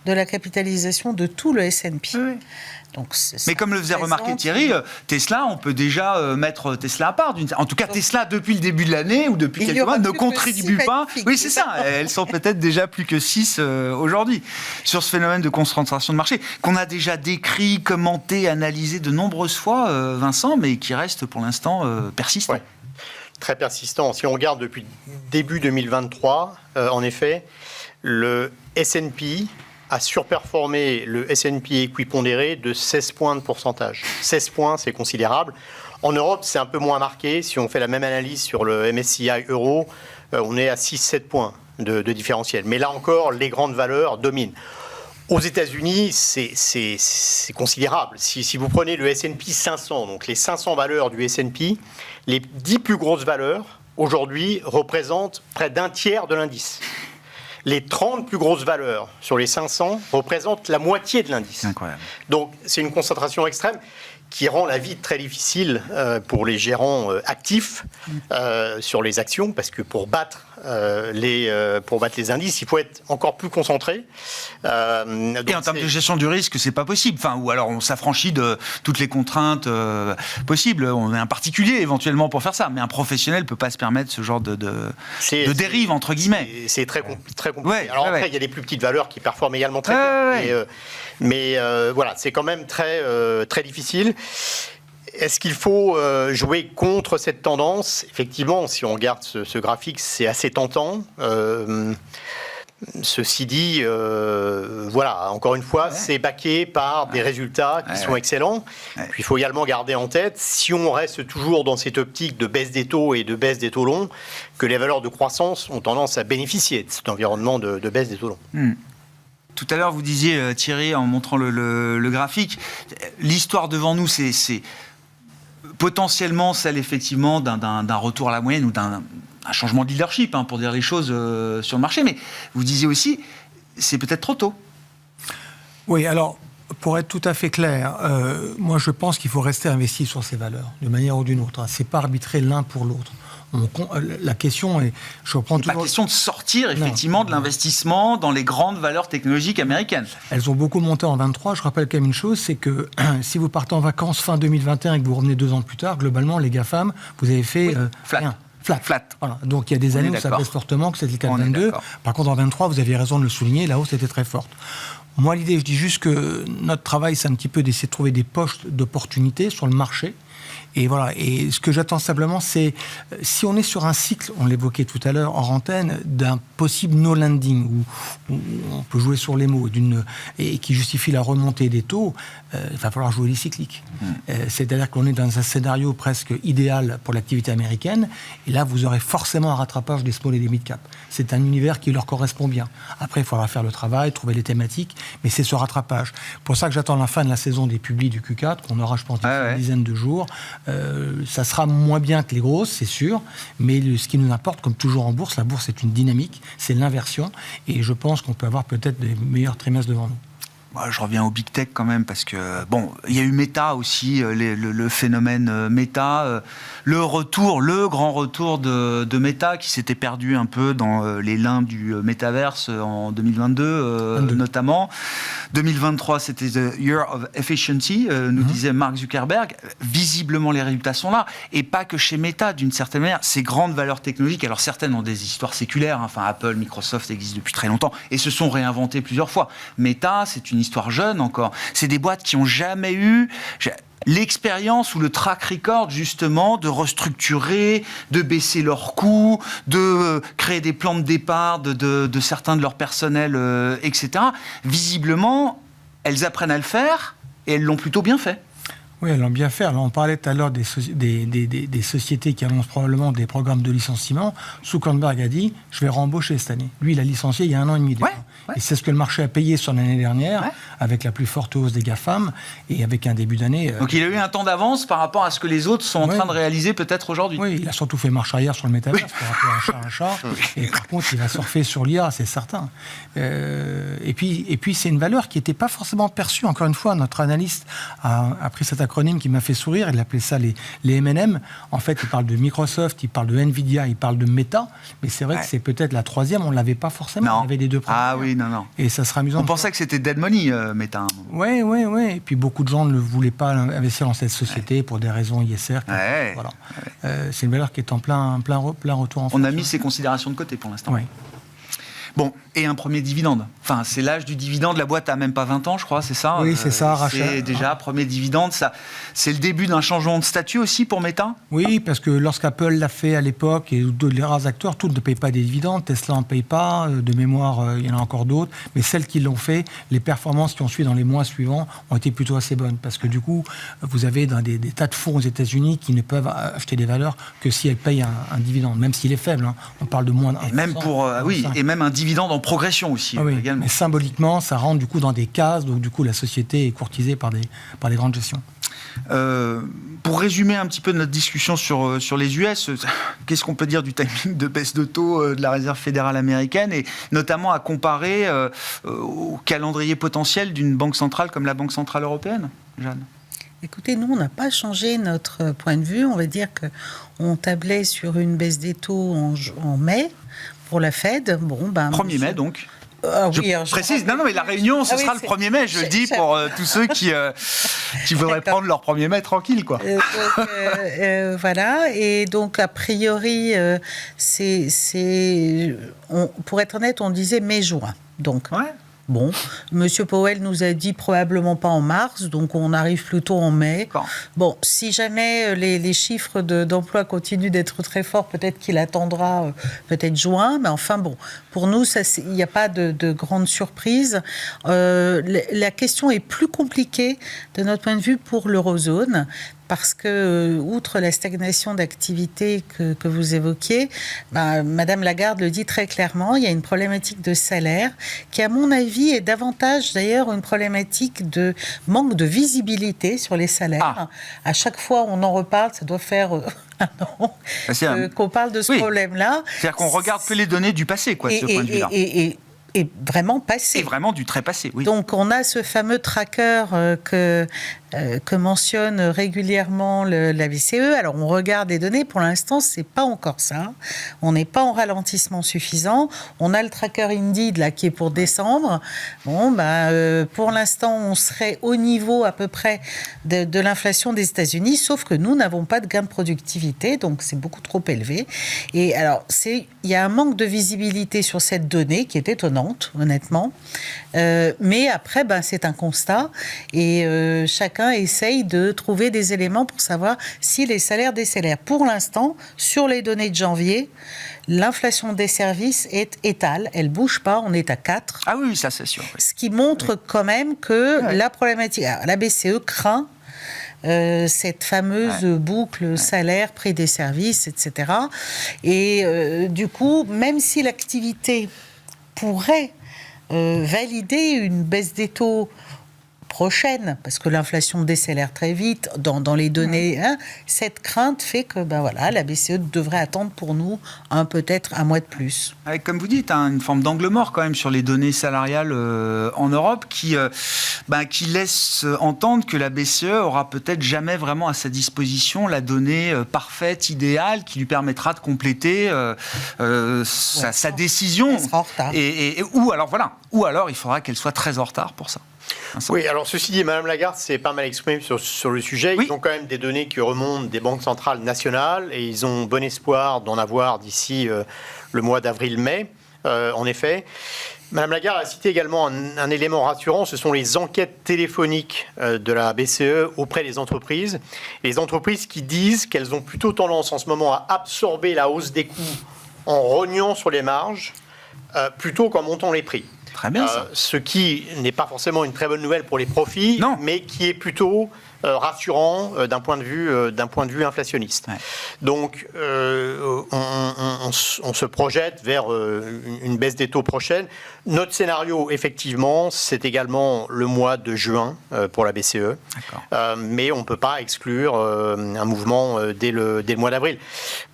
de la capitalisation de tout le S&P. Oui. Donc, mais comme le faisait remarquer Thierry, Tesla, on peut déjà mettre Tesla à part. En tout cas, Tesla, depuis le début de l'année ou depuis quelques mois, ne contribue pas. Oui, c'est ça. Elles sont peut-être déjà plus que 6 aujourd'hui. Sur ce phénomène de concentration de marché, qu'on a déjà décrit, commenté, analysé de nombreuses fois, Vincent, mais qui reste pour l'instant persistant. Ouais. Très persistant. Si on regarde depuis début 2023, en effet, le S&P a surperformé le S&P équipondéré de 16 points de pourcentage. 16 points, c'est considérable. En Europe, c'est un peu moins marqué. Si on fait la même analyse sur le MSCI Euro, on est à 6-7 points de différentiel. Mais là encore, les grandes valeurs dominent. Aux États-Unis, c'est considérable. Si vous prenez le S&P 500, donc les 500 valeurs du S&P, les 10 plus grosses valeurs, aujourd'hui, représentent près d'un tiers de l'indice. Les 30 plus grosses valeurs sur les 500 représentent la moitié de l'indice. Incroyable. Donc, c'est une concentration extrême qui rend la vie très difficile pour les gérants actifs sur les actions, parce que pour battre les indices, il faut être encore plus concentré. Et en termes de gestion du risque, c'est pas possible. Enfin, ou alors on s'affranchit de toutes les contraintes possibles. On est un particulier éventuellement pour faire ça, mais un professionnel peut pas se permettre ce genre de dérive entre guillemets. C'est très compliqué. Ouais, alors après, il y a des plus petites valeurs qui performent également très bien. Mais voilà, c'est quand même très difficile. Est-ce qu'il faut jouer contre cette tendance ? Effectivement, si on regarde ce graphique, c'est assez tentant. Ceci dit, voilà, encore une fois, c'est baqué par des résultats qui sont excellents. Puis il faut également garder en tête, si on reste toujours dans cette optique de baisse des taux et de baisse des taux longs, que les valeurs de croissance ont tendance à bénéficier de cet environnement de baisse des taux longs. Tout à l'heure, vous disiez, Thierry, en montrant le graphique, l'histoire devant nous, c'est potentiellement celle, effectivement, d'un retour à la moyenne ou d'un changement de leadership, pour dire les choses sur le marché. Mais vous disiez aussi, c'est peut-être trop tôt. Oui, alors, pour être tout à fait clair, moi, je pense qu'il faut rester investi sur ces valeurs, d'une manière ou d'une autre. C'est pas arbitrer l'un pour l'autre. La question est... Je reprends toujours... pas question de sortir, effectivement, de l'investissement dans les grandes valeurs technologiques américaines. Elles ont beaucoup monté en 23. Je rappelle quand même une chose, c'est que si vous partez en vacances fin 2021 et que vous revenez 2 ans plus tard, globalement, les GAFAM, vous avez fait rien. Flat. Voilà. Donc il y a des années où ça baisse fortement, que c'était le cas de 22. Par contre, en 23, vous aviez raison de le souligner, la hausse était très forte. Moi, l'idée, je dis juste que notre travail, c'est un petit peu d'essayer de trouver des poches d'opportunités sur le marché. Et voilà. Et ce que j'attends simplement, c'est si on est sur un cycle, on l'évoquait tout à l'heure en antenne, d'un possible no landing où on peut jouer sur les mots et qui justifie la remontée des taux, il va falloir jouer les cycliques. C'est-à-dire qu'on est dans un scénario presque idéal pour l'activité américaine. Et là, vous aurez forcément un rattrapage des small et des mid cap. C'est un univers qui leur correspond bien. Après, il faudra faire le travail, trouver les thématiques, mais c'est ce rattrapage. Pour ça que j'attends la fin de la saison des publis du Q4 qu'on aura, je pense, une dizaine de jours. jours. Ça sera moins bien que les grosses, c'est sûr, mais ce qui nous importe, comme toujours en bourse, la bourse est une dynamique, c'est l'inversion, et je pense qu'on peut avoir peut-être des meilleurs trimestres devant nous. Je reviens au big tech quand même, parce que, il y a eu Meta aussi, le phénomène Meta, le grand retour de Meta qui s'était perdu un peu dans les limbes du métaverse en 2022, notamment. 2023, c'était The Year of Efficiency, nous disait Mark Zuckerberg. Visiblement, les résultats sont là. Et pas que chez Meta, d'une certaine manière. Ces grandes valeurs technologiques, alors certaines ont des histoires séculaires, enfin Apple, Microsoft existent depuis très longtemps et se sont réinventées plusieurs fois. Meta, c'est une histoire jeune encore. C'est des boîtes qui n'ont jamais eu l'expérience ou le track record, justement, de restructurer, de baisser leurs coûts, de créer des plans de départ de certains de leurs personnels, etc. Visiblement, elles apprennent à le faire et elles l'ont plutôt bien fait. Oui, elles l'ont bien fait. Alors, on parlait tout à l'heure des sociétés qui annoncent probablement des programmes de licenciement. Zuckerberg a dit « je vais rembaucher cette année ». Lui, il a licencié il y a 1 an et demi déjà. Et c'est ce que le marché a payé sur l'année dernière, avec la plus forte hausse des GAFAM, et avec un début d'année... Donc il a eu un temps d'avance par rapport à ce que les autres sont en train de réaliser peut-être aujourd'hui. Oui, il a surtout fait marche arrière sur le métaverse, pour rappeler un chat. Et par contre, il va surfer sur l'IA, c'est certain. Et puis c'est une valeur qui n'était pas forcément perçue. Encore une fois, notre analyste a pris cet acronyme qui m'a fait sourire, il appelait ça les M&M. En fait, il parle de Microsoft, il parle de Nvidia, il parle de Meta, mais c'est vrai que c'est peut-être la troisième, on ne l'avait pas forcément, non. On avait les deux premières. Ah oui, non. Et ça sera amusant. On pensait que c'était dead money, Meta. Oui. Et puis beaucoup de gens ne voulaient pas investir dans cette société pour des raisons ISR. Voilà. C'est une valeur qui est en plein retour en France. On a mis ces considérations de côté pour l'instant. Oui. Bon, et un premier dividende. Enfin, c'est l'âge du dividende. La boîte a même pas 20 ans, je crois, c'est ça ? Oui, c'est ça, rachat. C'est déjà premier dividende. Ça, c'est le début d'un changement de statut aussi pour Meta ? Oui, parce que lorsqu'Apple l'a fait à l'époque, et les rares acteurs, tous ne payent pas des dividendes. Tesla n'en paye pas. De mémoire, il y en a encore d'autres. Mais celles qui l'ont fait, les performances qui ont suivi dans les mois suivants ont été plutôt assez bonnes. Parce que du coup, vous avez des tas de fonds aux États-Unis qui ne peuvent acheter des valeurs que si elles payent un dividende, même s'il est faible. Hein. On parle de moins de 1%. Et même et même un dividende en progression aussi, également. Mais symboliquement, ça rentre du coup dans des cases, donc du coup la société est courtisée par des grandes gestions. Pour résumer un petit peu notre discussion sur les US, qu'est-ce qu'on peut dire du timing de baisse de taux de la Réserve fédérale américaine, et notamment à comparer au calendrier potentiel d'une banque centrale comme la Banque centrale européenne, Jeanne ? Écoutez, nous, on n'a pas changé notre point de vue. On va dire qu'on tablait sur une baisse des taux en mai pour la Fed. 1er mai, donc. Je précise, non, mais la réunion, ce sera le 1er mai, je le dis pour tous ceux qui voudraient prendre leur 1er mai tranquille, quoi. Voilà, et donc, a priori, pour être honnête, on disait mai-juin. Donc, bon, Monsieur Powell nous a dit probablement pas en mars, donc on arrive plutôt en mai. D'accord. Bon, si jamais les chiffres d'emploi continuent d'être très forts, peut-être qu'il attendra peut-être juin, mais enfin bon, pour nous, il n'y a pas de grande surprise. La question est plus compliquée de notre point de vue pour l'eurozone, parce que, outre la stagnation d'activité que vous évoquiez, Madame Lagarde le dit très clairement, il y a une problématique de salaire qui, à mon avis, est davantage d'ailleurs une problématique de manque de visibilité sur les salaires. À chaque fois, on en reparle, ça doit faire un an qu'on parle de ce problème-là. C'est-à-dire qu'on regarde que les données du passé, quoi, de ce point de vue-là. Et vraiment passé. Et vraiment du très passé, oui. Donc, on a ce fameux tracker que mentionne régulièrement la BCE. Alors, on regarde les données. Pour l'instant, c'est pas encore ça. On n'est pas en ralentissement suffisant. On a le tracker Indeed, là, qui est pour décembre. Bon, pour l'instant, on serait au niveau à peu près de l'inflation des États-Unis, sauf que nous n'avons pas de gain de productivité, donc c'est beaucoup trop élevé. Et alors, il y a un manque de visibilité sur cette donnée qui est étonnante, honnêtement. Mais après, c'est un constat. Et chacun essaye de trouver des éléments pour savoir si les salaires décélèrent. Pour l'instant, sur les données de janvier, l'inflation des services est étale. Elle ne bouge pas, on est à 4. Ah oui, ça c'est sûr. Oui. Ce qui montre quand même que la problématique... Alors, la BCE craint cette fameuse boucle salaire, prix des services, etc. Et du coup, même si l'activité pourrait valider une baisse des taux prochaine, parce que l'inflation décélère très vite dans les données, cette crainte fait que la BCE devrait attendre pour nous peut-être un mois de plus. Avec, comme vous dites, une forme d'angle mort quand même sur les données salariales en Europe qui laisse entendre que la BCE aura peut-être jamais vraiment à sa disposition la donnée parfaite, idéale, qui lui permettra de compléter sa décision. Elle sera en retard. Ou alors il faudra qu'elle soit très en retard pour ça. Oui, alors ceci dit, Mme Lagarde s'est pas mal exprimée sur le sujet. Oui. Ils ont quand même des données qui remontent des banques centrales nationales et ils ont bon espoir d'en avoir d'ici le mois d'avril-mai. En effet, Mme Lagarde a cité également un élément rassurant, ce sont les enquêtes téléphoniques de la BCE auprès des entreprises. Les entreprises qui disent qu'elles ont plutôt tendance en ce moment à absorber la hausse des coûts en rognant sur les marges plutôt qu'en montant les prix. Très bien, ça. Ce qui n'est pas forcément une très bonne nouvelle pour les profits, Non. mais qui est plutôt rassurant d'un point de vue inflationniste. Ouais. Donc, on se projette vers une baisse des taux prochaine. Notre scénario, effectivement, c'est également le mois de juin pour la BCE. Mais on ne peut pas exclure un mouvement dès le mois d'avril.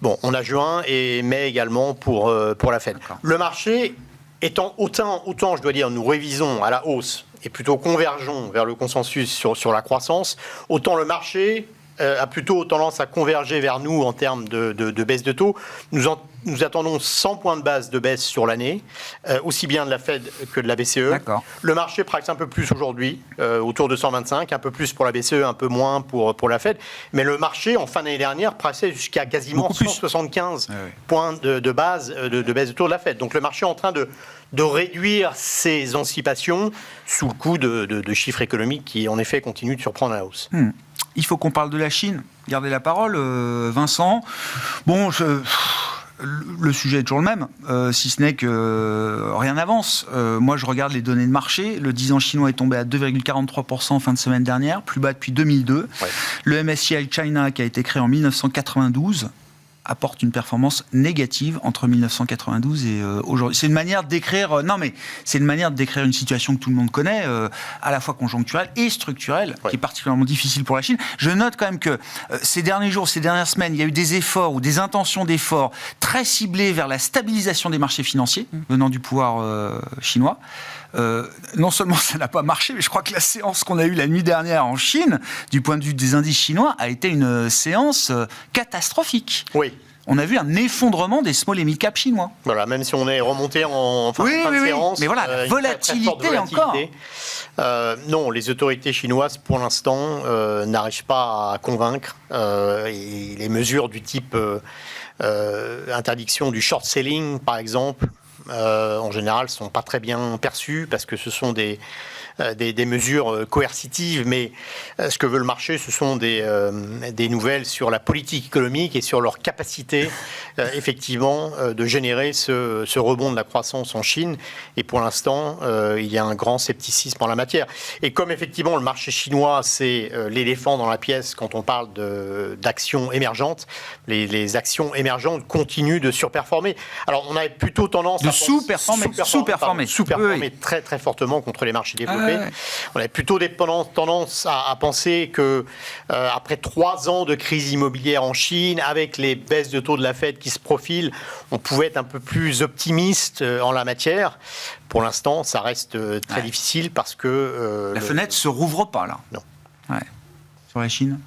Bon, on a juin et mai également pour la Fed. D'accord. Le marché étant autant, je dois dire, nous révisons à la hausse et plutôt convergeons vers le consensus sur la croissance, autant le marché a plutôt tendance à converger vers nous en termes de baisse de taux. Nous attendons 100 points de base de baisse sur l'année, aussi bien de la Fed que de la BCE. D'accord. Le marché praxe un peu plus aujourd'hui, autour de 125, un peu plus pour la BCE, un peu moins pour la Fed. Mais le marché, en fin d'année dernière, praxait jusqu'à quasiment 175 points de base de baisse de taux de la Fed. Donc le marché est en train de réduire ses anticipations sous le coup de chiffres économiques qui, en effet, continuent de surprendre à la hausse. Il faut qu'on parle de la Chine. Gardez la parole, Vincent. Bon, le sujet est toujours le même, si ce n'est que rien n'avance. Moi, je regarde les données de marché. Le 10 ans chinois est tombé à 2,43% en fin de semaine dernière, plus bas depuis 2002. Ouais. Le MSCI China, qui a été créé en 1992, apporte une performance négative entre 1992 et aujourd'hui. C'est une manière de décrire, c'est une manière de décrire une situation que tout le monde connaît, à la fois conjoncturelle et structurelle, qui est particulièrement difficile pour la Chine. Je note quand même que ces derniers jours, ces dernières semaines, il y a eu des efforts ou des intentions d'efforts très ciblés vers la stabilisation des marchés financiers venant du pouvoir chinois. Non seulement ça n'a pas marché, mais je crois que la séance qu'on a eue la nuit dernière en Chine, du point de vue des indices chinois, a été une séance catastrophique. Oui. On a vu un effondrement des small et mid cap chinois. Voilà, même si on est remonté en fin de séance. Mais voilà, la volatilité encore. Non, les autorités chinoises, pour l'instant, n'arrivent pas à convaincre. Et les mesures du type interdiction du short selling, par exemple, en général, ne sont pas très bien perçues parce que ce sont des mesures coercitives, mais ce que veut le marché, ce sont des nouvelles sur la politique économique et sur leur capacité, effectivement, de générer ce rebond de la croissance en Chine. Et pour l'instant, il y a un grand scepticisme en la matière. Et comme, effectivement, le marché chinois, c'est l'éléphant dans la pièce quand on parle d'actions émergentes, les actions émergentes continuent de surperformer. Alors, on a plutôt tendance à sous-performer très, très fortement contre les marchés développés. On a plutôt tendance à penser que après 3 ans de crise immobilière en Chine, avec les baisses de taux de la Fed qui se profilent, on pouvait être un peu plus optimiste en la matière. Pour l'instant, ça reste très difficile parce que... la fenêtre ne se rouvre pas, là. Non. Ouais. Sur la Chine,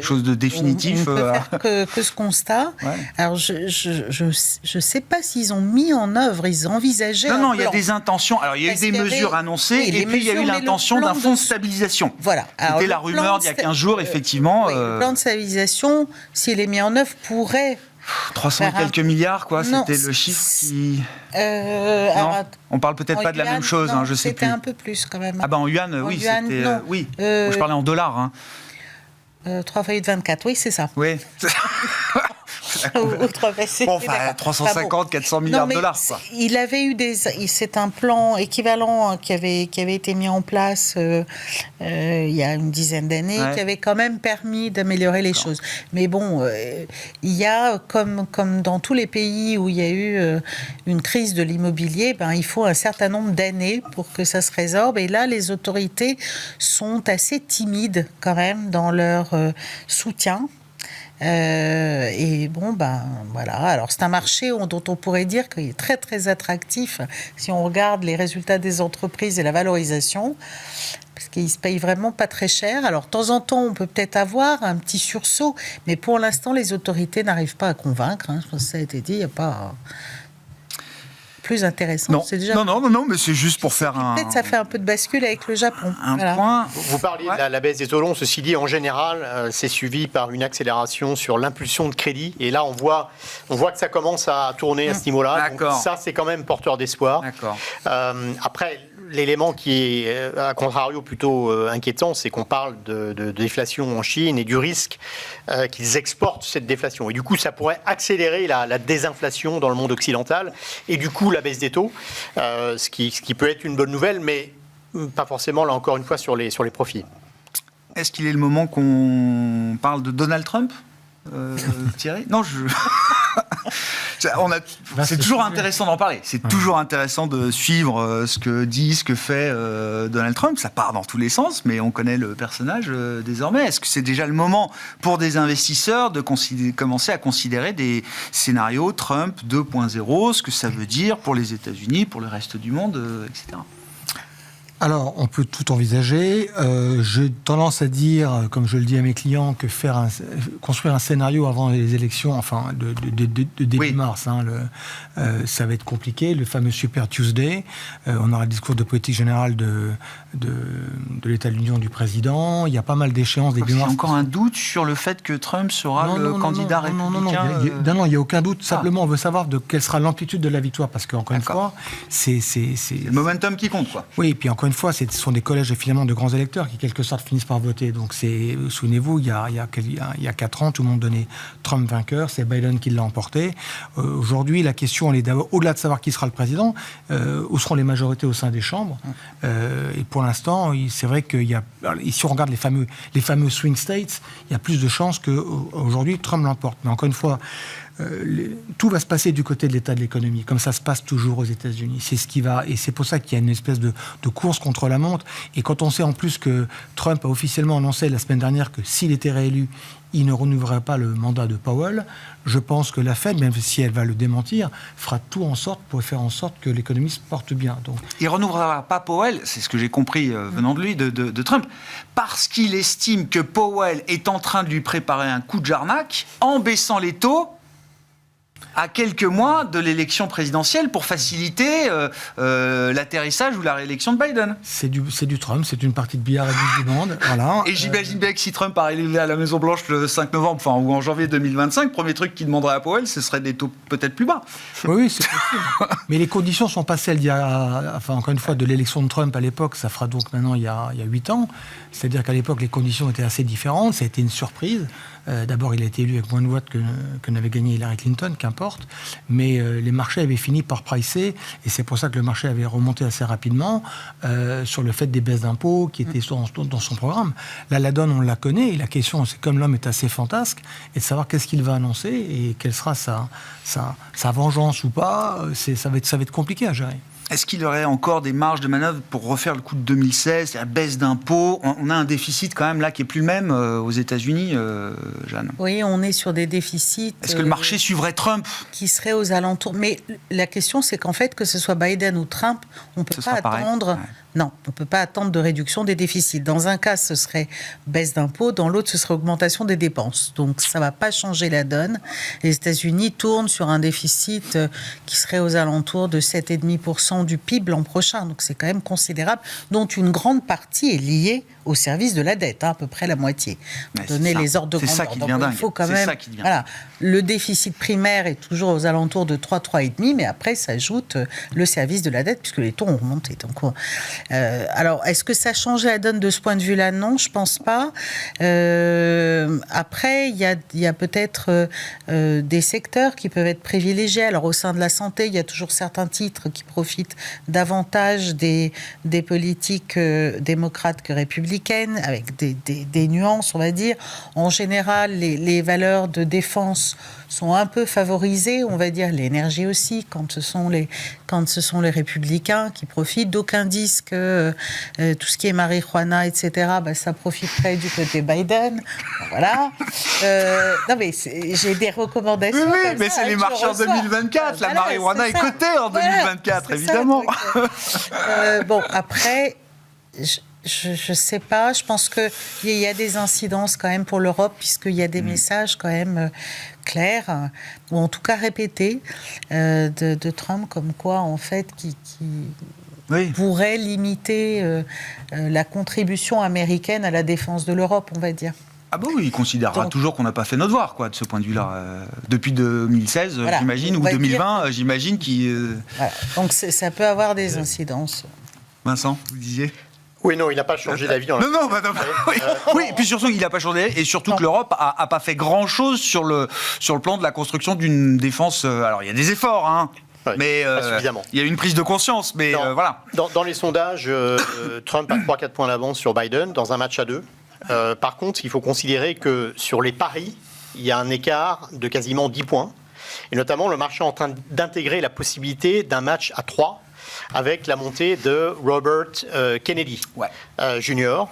chose de définitif. On peut faire que ce constat. Ouais. Alors, je sais pas s'ils ont mis en œuvre, ils envisageaient. Non, il y a des intentions. Alors, il y a eu des mesures annoncées, et puis il y a eu l'intention d'un fonds de stabilisation. Voilà. C'était la rumeur d'il y a 15 jours, effectivement. Oui, le plan de stabilisation, s'il est mis en œuvre, pourrait. 300 et quelques milliards, quoi. C'était le chiffre qui. Non, on parle peut-être pas de la même chose, je sais plus. C'était un peu plus, quand même. Ah, en yuan, oui, c'était. Oui. Je parlais en dollars. 3 x 24, oui, c'est ça. Oui. outrepassé. Bon, enfin, 350, 400 milliards de dollars. Quoi. Il avait eu c'est un plan équivalent qui avait été mis en place il y a une dizaine d'années, qui avait quand même permis d'améliorer les choses. Mais bon, il y a, comme dans tous les pays où il y a eu une crise de l'immobilier, il faut un certain nombre d'années pour que ça se résorbe. Et là, les autorités sont assez timides quand même dans leur soutien. Et bon, voilà. Alors, c'est un marché dont on pourrait dire qu'il est très, très attractif si on regarde les résultats des entreprises et la valorisation, parce qu'ils se payent vraiment pas très cher. Alors, de temps en temps, on peut peut-être avoir un petit sursaut, mais pour l'instant, les autorités n'arrivent pas à convaincre. Je pense que ça a été dit, il n'y a pas plus intéressant. Non, c'est déjà... non, mais c'est juste pour faire Peut-être ça fait un peu de bascule avec le Japon. Point. Vous parliez de la baisse des taux longs. Ceci dit, en général, c'est suivi par une accélération sur l'impulsion de crédit. Et là, on voit que ça commence à tourner à ce niveau-là. Donc, ça, c'est quand même porteur d'espoir. D'accord. Après, l'élément qui est, à contrario, plutôt inquiétant, c'est qu'on parle de déflation en Chine et du risque qu'ils exportent cette déflation. Et du coup, ça pourrait accélérer la désinflation dans le monde occidental. Et du coup, la baisse des taux, ce qui peut être une bonne nouvelle, mais pas forcément, là encore une fois, sur les profits. Est-ce qu'il est le moment qu'on parle de Donald Trump, Thierry ? Non, c'est toujours intéressant d'en parler. C'est toujours intéressant de suivre ce que fait Donald Trump. Ça part dans tous les sens, mais on connaît le personnage désormais. Est-ce que c'est déjà le moment pour des investisseurs de commencer à considérer des scénarios Trump 2.0, ce que ça veut dire pour les États-Unis, pour le reste du monde, etc. Alors, on peut tout envisager. J'ai tendance à dire, comme je le dis à mes clients, que construire un scénario avant les élections, enfin, de début mars, ça va être compliqué. Le fameux Super Tuesday, on aura le discours de politique générale de l'État de l'Union du président. Il y a pas mal d'échéances début mars. Il y a encore un doute sur le fait que Trump sera le candidat républicain. Non, il n'y a aucun doute. Simplement, on veut savoir quelle sera l'amplitude de la victoire, parce qu'encore une fois, c'est le momentum qui compte, quoi. Oui, et puis encore une fois, ce sont des collèges finalement de grands électeurs qui, quelque sorte, finissent par voter. Donc, souvenez-vous, il y a 4 ans, tout le monde donnait Trump vainqueur, c'est Biden qui l'a emporté. Aujourd'hui, la question, elle est d'abord, au-delà de savoir qui sera le président, où seront les majorités au sein des chambres. Et pour l'instant, c'est vrai qu'il y a, si on regarde les fameux swing states, il y a plus de chances qu'aujourd'hui, Trump l'emporte. Mais encore une fois, tout va se passer du côté de l'état de l'économie, comme ça se passe toujours aux États-Unis. C'est ce qui va, et c'est pour ça qu'il y a une espèce de course contre la montre. Et quand on sait en plus que Trump a officiellement annoncé la semaine dernière que s'il était réélu, il ne renouvellerait pas le mandat de Powell, je pense que la Fed, même si elle va le démentir, fera tout en sorte pour faire en sorte que l'économie se porte bien. Donc, il ne renouvellera pas Powell, c'est ce que j'ai compris venant de lui, de Trump, parce qu'il estime que Powell est en train de lui préparer un coup de jarnac en baissant les taux à quelques mois de l'élection présidentielle pour faciliter l'atterrissage ou la réélection de Biden. C'est du Trump, c'est une partie de billard et du bande. Voilà. Et j'imagine bien que si Trump arrivait à la Maison-Blanche le 5 novembre, ou en janvier 2025, le premier truc qu'il demanderait à Powell, ce serait des taux peut-être plus bas. Oui, c'est possible. Mais les conditions ne sont pas celles encore une fois, de l'élection de Trump à l'époque. Ça fera donc maintenant il y a 8 ans. C'est-à-dire qu'à l'époque, les conditions étaient assez différentes. Ça a été une surprise. D'abord, il a été élu avec moins de votes que n'avait gagné Hillary Clinton, qu'importe. Mais les marchés avaient fini par pricer, et c'est pour ça que le marché avait remonté assez rapidement sur le fait des baisses d'impôts qui étaient dans son programme. Là, la donne, on la connaît, et la question, c'est comme l'homme est assez fantasque, et de savoir qu'est-ce qu'il va annoncer et quelle sera sa vengeance ou pas, ça va être compliqué à gérer. Est-ce qu'il y aurait encore des marges de manœuvre pour refaire le coup de 2016, la baisse d'impôts ? On a un déficit quand même là qui est plus le même aux États-Unis, Jeanne. Oui, on est sur des déficits. Est-ce que le marché suivrait Trump ? Qui serait aux alentours. Mais la question, c'est qu'en fait, que ce soit Biden ou Trump, on ne peut pas attendre. Ouais. Non, on ne peut pas attendre de réduction des déficits. Dans un cas, ce serait baisse d'impôts, dans l'autre, ce serait augmentation des dépenses. Donc, ça ne va pas changer la donne. Les États-Unis tournent sur un déficit qui serait aux alentours de 7,5% du PIB l'an prochain. Donc, c'est quand même considérable, dont une grande partie est liée au service de la dette, à peu près la moitié. Donner les ordres de grandeur. C'est ça qui devient dingue. Il faut quand même, voilà, le déficit primaire est toujours aux alentours de 3,5, mais après s'ajoute le service de la dette, puisque les taux ont remonté. Donc, Alors, est-ce que ça change la donne de ce point de vue-là? Non, je pense pas. Après, il y a peut-être des secteurs qui peuvent être privilégiés. Alors, au sein de la santé, il y a toujours certains titres qui profitent davantage des politiques démocrates que républicaines, avec des nuances, on va dire. En général, les valeurs de défense sont un peu favorisées, on va dire l'énergie aussi, quand ce sont les républicains qui profitent. D'aucuns disent que tout ce qui est marijuana, etc., ça profiterait du côté Biden. Voilà. Non, mais j'ai des recommandations. Oui, mais c'est les marchés en 2024. La marijuana est cotée en 2024, évidemment. Bon, après, je sais pas. Je pense qu'il y a des incidences quand même pour l'Europe, puisqu'il y a des messages quand même clairs, ou en tout cas répétés, de Trump, comme quoi, en fait, qui pourrait limiter la contribution américaine à la défense de l'Europe, on va dire. Ah bon, oui, il considérera toujours qu'on n'a pas fait notre devoir, quoi, de ce point de vue-là. Depuis 2016, voilà, j'imagine, ou 2020, j'imagine qu'il... Voilà. Donc ça peut avoir des incidences. Vincent, vous disiez ? Oui, non, il n'a pas changé d'avis. Non, oui, et puis surtout, il n'a pas changé d'avis, et surtout que l'Europe n'a pas fait grand-chose sur le plan de la construction d'une défense. Alors, il y a des efforts, hein. Oui, mais il y a une prise de conscience, mais voilà. Dans les sondages, Trump a 3-4 points d'avance sur Biden dans un match à 2. Par contre, il faut considérer que sur les paris, il y a un écart de quasiment 10 points. Et notamment, le marché est en train d'intégrer la possibilité d'un match à 3 avec la montée de Robert Kennedy Jr.,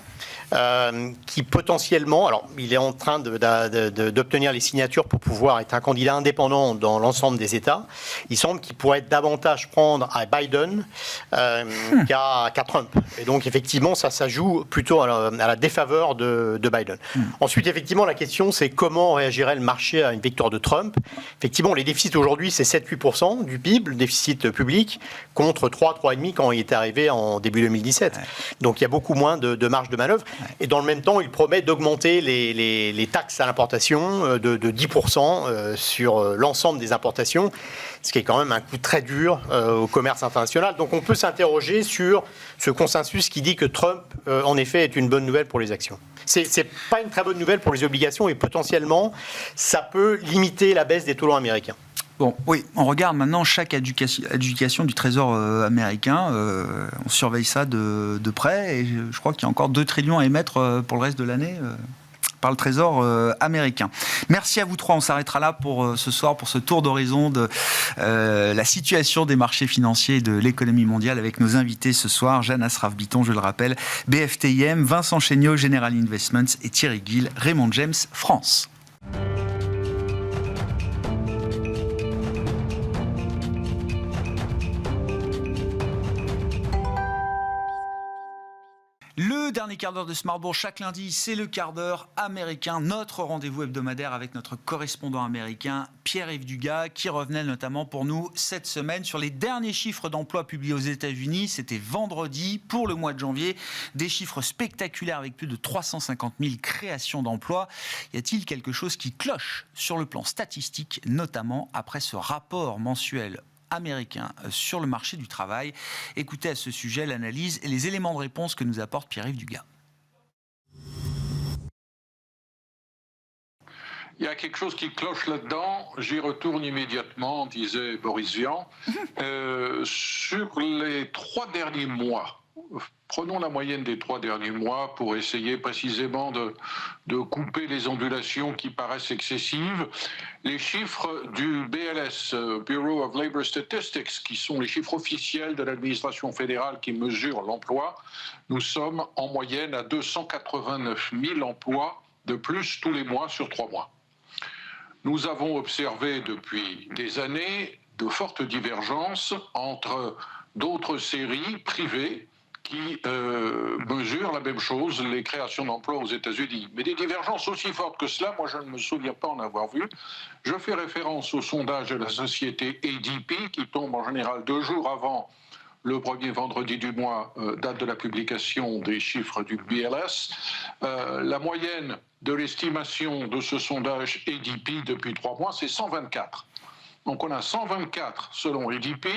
qui potentiellement, alors il est en train d'obtenir les signatures pour pouvoir être un candidat indépendant dans l'ensemble des États. Il semble qu'il pourrait davantage prendre à Biden qu'à Trump. Et donc effectivement, ça joue plutôt à la défaveur de Biden. Ensuite, effectivement, la question, c'est comment réagirait le marché à une victoire de Trump. Effectivement, les déficits aujourd'hui, c'est 7-8% du PIB, le déficit public, contre 3-3,5% quand il est arrivé en début 2017. Donc il y a beaucoup moins de marge de manœuvre. Et dans le même temps, il promet d'augmenter les taxes à l'importation de 10% sur l'ensemble des importations, ce qui est quand même un coup très dur au commerce international. Donc on peut s'interroger sur ce consensus qui dit que Trump, en effet, est une bonne nouvelle pour les actions. C'est pas une très bonne nouvelle pour les obligations et potentiellement, ça peut limiter la baisse des taux longs américains. Bon, oui, on regarde maintenant chaque adjudication du Trésor américain. On surveille ça de près et je crois qu'il y a encore 2 trillions à émettre pour le reste de l'année par le Trésor américain. Merci à vous trois. On s'arrêtera là pour ce soir, pour ce tour d'horizon de la situation des marchés financiers et de l'économie mondiale avec nos invités ce soir. Jeanne Asraf-Biton, je le rappelle, BFTIM, Vincent Chéniaud, General Investments et Thierry Gill, Raymond James, France. Le dernier quart d'heure de Smart Bourse chaque lundi, c'est le quart d'heure américain, notre rendez-vous hebdomadaire avec notre correspondant américain Pierre-Yves Dugas, qui revenait notamment pour nous cette semaine sur les derniers chiffres d'emploi publiés aux États-Unis. C'était vendredi pour le mois de janvier, des chiffres spectaculaires avec plus de 350 000 créations d'emplois. Y a-t-il quelque chose qui cloche sur le plan statistique, notamment après ce rapport mensuel américain sur le marché du travail? Écoutez à ce sujet l'analyse et les éléments de réponse que nous apporte Pierre-Yves Dugas. Il y a quelque chose qui cloche là-dedans, j'y retourne immédiatement, disait Boris Vian. Sur les 3 derniers mois, prenons la moyenne des 3 derniers mois pour essayer précisément de couper les ondulations qui paraissent excessives. Les chiffres du BLS, Bureau of Labor Statistics, qui sont les chiffres officiels de l'administration fédérale qui mesurent l'emploi, nous sommes en moyenne à 289 000 emplois de plus tous les mois sur 3 mois. Nous avons observé depuis des années de fortes divergences entre d'autres séries privées qui mesurent la même chose, les créations d'emplois aux États-Unis. Mais des divergences aussi fortes que cela, moi je ne me souviens pas en avoir vu. Je fais référence au sondage de la société ADP qui tombe en général 2 jours avant le premier vendredi du mois, date de la publication des chiffres du BLS. La moyenne de l'estimation de ce sondage ADP depuis 3 mois, c'est 124. Donc on a 124 selon ADP,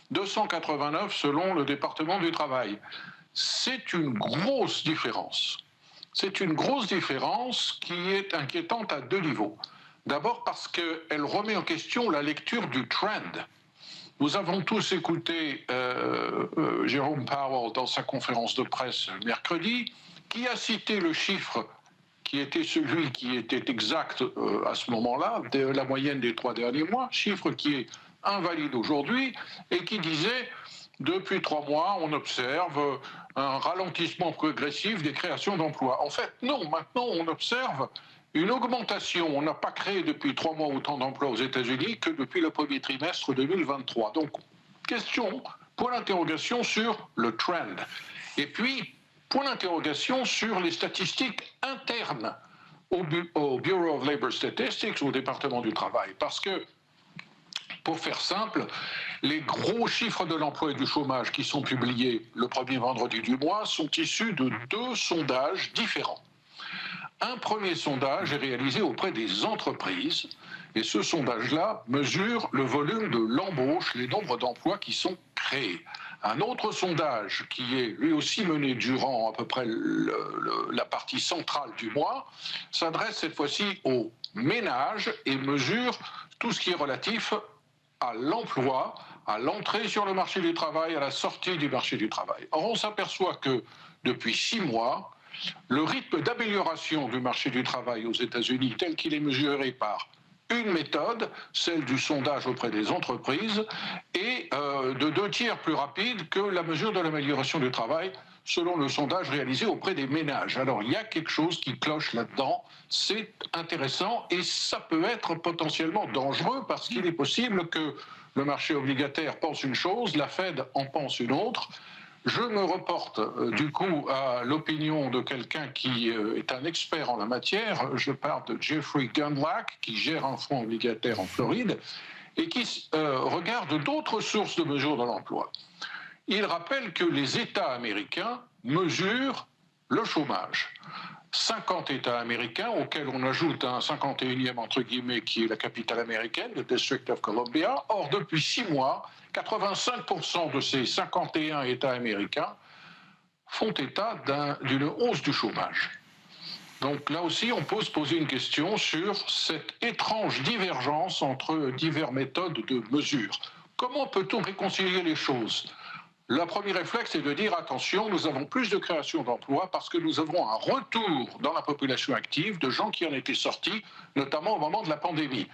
289 selon le département du travail. c'est une grosse différence. C'est une grosse différence qui est inquiétante à deux niveaux. D'abord parce qu'elle remet en question la lecture du trend. Nous avons tous écouté Jérôme Powell dans sa conférence de presse mercredi, qui a cité le chiffre qui était celui qui était exact à ce moment-là, de la moyenne des 3 derniers mois, chiffre qui est invalide aujourd'hui, et qui disait, depuis 3 mois, on observe un ralentissement progressif des créations d'emplois. En fait, non, maintenant on observe une augmentation. On n'a pas créé depuis 3 mois autant d'emplois aux États-Unis que depuis le premier trimestre 2023. Donc, question, point d'interrogation sur le trend. Et puis, point d'interrogation sur les statistiques internes au Bureau of Labor Statistics, au département du travail. Parce que, pour faire simple, les gros chiffres de l'emploi et du chômage qui sont publiés le premier vendredi du mois sont issus de 2 sondages différents. Un premier sondage est réalisé auprès des entreprises, et ce sondage-là mesure le volume de l'embauche, les nombres d'emplois qui sont créés. Un autre sondage, qui est lui aussi mené durant à peu près la partie centrale du mois, s'adresse cette fois-ci aux ménages et mesure tout ce qui est relatif à l'emploi, à l'entrée sur le marché du travail, à la sortie du marché du travail. Or, on s'aperçoit que depuis 6 mois, le rythme d'amélioration du marché du travail aux États-Unis, tel qu'il est mesuré par une méthode, celle du sondage auprès des entreprises, est de 2 tiers plus rapide que la mesure de l'amélioration du travail, selon le sondage réalisé auprès des ménages. Alors, il y a quelque chose qui cloche là-dedans, c'est intéressant, et ça peut être potentiellement dangereux, parce qu'il est possible que le marché obligataire pense une chose, la Fed en pense une autre. Je me reporte du coup à l'opinion de quelqu'un qui est un expert en la matière. Je parle de Jeffrey Gundlach, qui gère un fonds obligataire en Floride et qui regarde d'autres sources de mesure de l'emploi. Il rappelle que les États américains mesurent le chômage. 50 États américains, auxquels on ajoute un 51e, entre guillemets, qui est la capitale américaine, le District of Columbia. Or, depuis 6 mois, 85% de ces 51 États américains font état d'une hausse du chômage. Donc là aussi, on peut se poser une question sur cette étrange divergence entre diverses méthodes de mesure. Comment peut-on réconcilier les choses ? Le premier réflexe est de dire attention, nous avons plus de création d'emplois parce que nous avons un retour dans la population active de gens qui en étaient sortis, notamment au moment de la pandémie.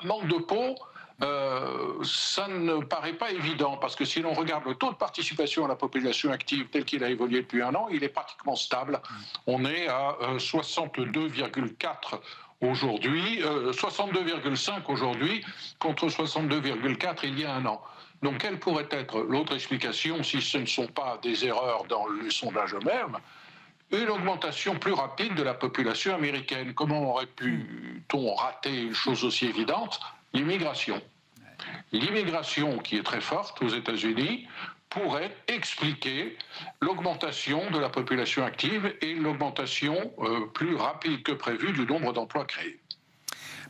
Manque de peau, ça ne paraît pas évident parce que si l'on regarde le taux de participation à la population active tel qu'il a évolué depuis 1 an, il est pratiquement stable. On est à 62,4 aujourd'hui, 62,5 aujourd'hui contre 62,4 il y a 1 an. Donc, quelle pourrait être l'autre explication, si ce ne sont pas des erreurs dans les sondages eux-mêmes, une augmentation plus rapide de la population américaine? Comment aurait pu-t-on rater une chose aussi évidente? L'immigration. L'immigration, qui est très forte aux États-Unis, pourrait expliquer l'augmentation de la population active et l'augmentation plus rapide que prévu du nombre d'emplois créés.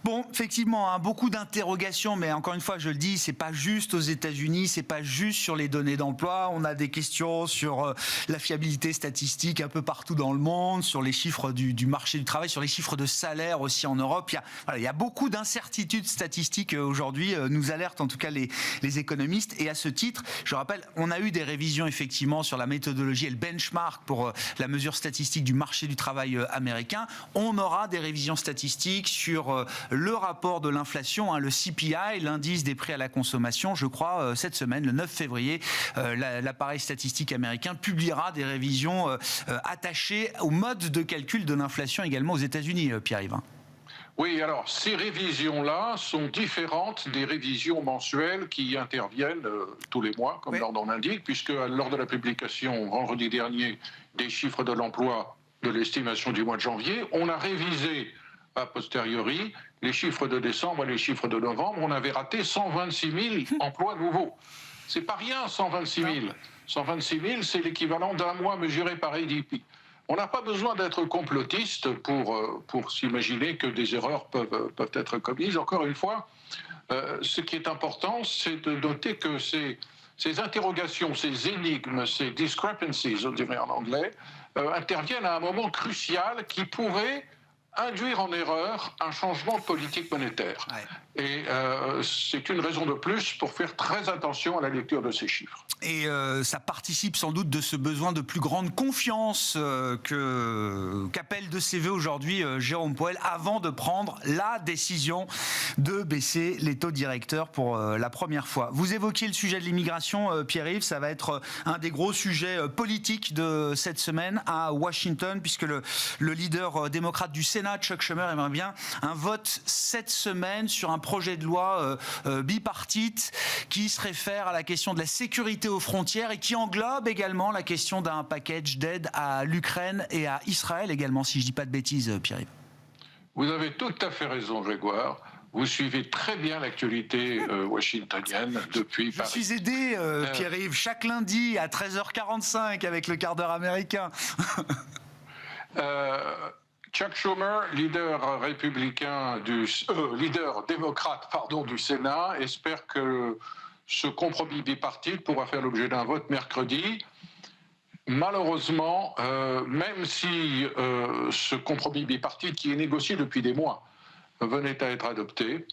Bon, effectivement, beaucoup d'interrogations, mais encore une fois, je le dis, c'est pas juste aux États-Unis, c'est pas juste sur les données d'emploi. On a des questions sur la fiabilité statistique un peu partout dans le monde, sur les chiffres du marché du travail, sur les chiffres de salaire aussi en Europe. Il y a beaucoup d'incertitudes statistiques aujourd'hui, nous alertent en tout cas les économistes. Et à ce titre, je rappelle, on a eu des révisions effectivement sur la méthodologie et le benchmark pour la mesure statistique du marché du travail américain. On aura des révisions statistiques sur le rapport de l'inflation, le CPI, l'indice des prix à la consommation, je crois, cette semaine, le 9 février, l'appareil statistique américain publiera des révisions attachées au mode de calcul de l'inflation également aux États-Unis, Pierre-Yves. Oui, alors ces révisions-là sont différentes des révisions mensuelles qui interviennent tous les mois, comme leur nom l'indique, puisque lors de la publication vendredi dernier des chiffres de l'emploi de l'estimation du mois de janvier, on a révisé a posteriori les chiffres de décembre et les chiffres de novembre. On avait raté 126 000 emplois nouveaux. C'est pas rien, 126 000. 126 000, c'est l'équivalent d'1 mois mesuré par ADP. On n'a pas besoin d'être complotiste pour s'imaginer que des erreurs peuvent être commises. Encore une fois, ce qui est important, c'est de noter que ces ces interrogations, ces énigmes, ces discrepancies, on dirait en anglais, interviennent à un moment crucial qui pourrait induire en erreur un changement de politique monétaire. Ouais. Et c'est une raison de plus pour faire très attention à la lecture de ces chiffres. Et ça participe sans doute de ce besoin de plus grande confiance qu'appelle de ses vœux aujourd'hui Jérôme Powell avant de prendre la décision de baisser les taux directeurs pour la première fois. Vous évoquiez le sujet de l'immigration, Pierre-Yves, ça va être un des gros sujets politiques de cette semaine à Washington, puisque le leader démocrate du Sénat, Chuck Schumer, aimerait bien un vote cette semaine sur un projet de loi bipartite qui se réfère à la question de la sécurité aux frontières et qui englobe également la question d'un package d'aide à l'Ukraine et à Israël également, si je ne dis pas de bêtises, Pierre-Yves. Vous avez tout à fait raison, Grégoire. Vous suivez très bien l'actualité washingtonienne depuis Paris. Je suis aidé, Pierre-Yves, chaque lundi à 13h45 avec le quart d'heure américain. Chuck Schumer, leader démocrate du Sénat, espère que ce compromis bipartite pourra faire l'objet d'un vote mercredi. Malheureusement, même si ce compromis bipartite qui est négocié depuis des mois venait à être adopté,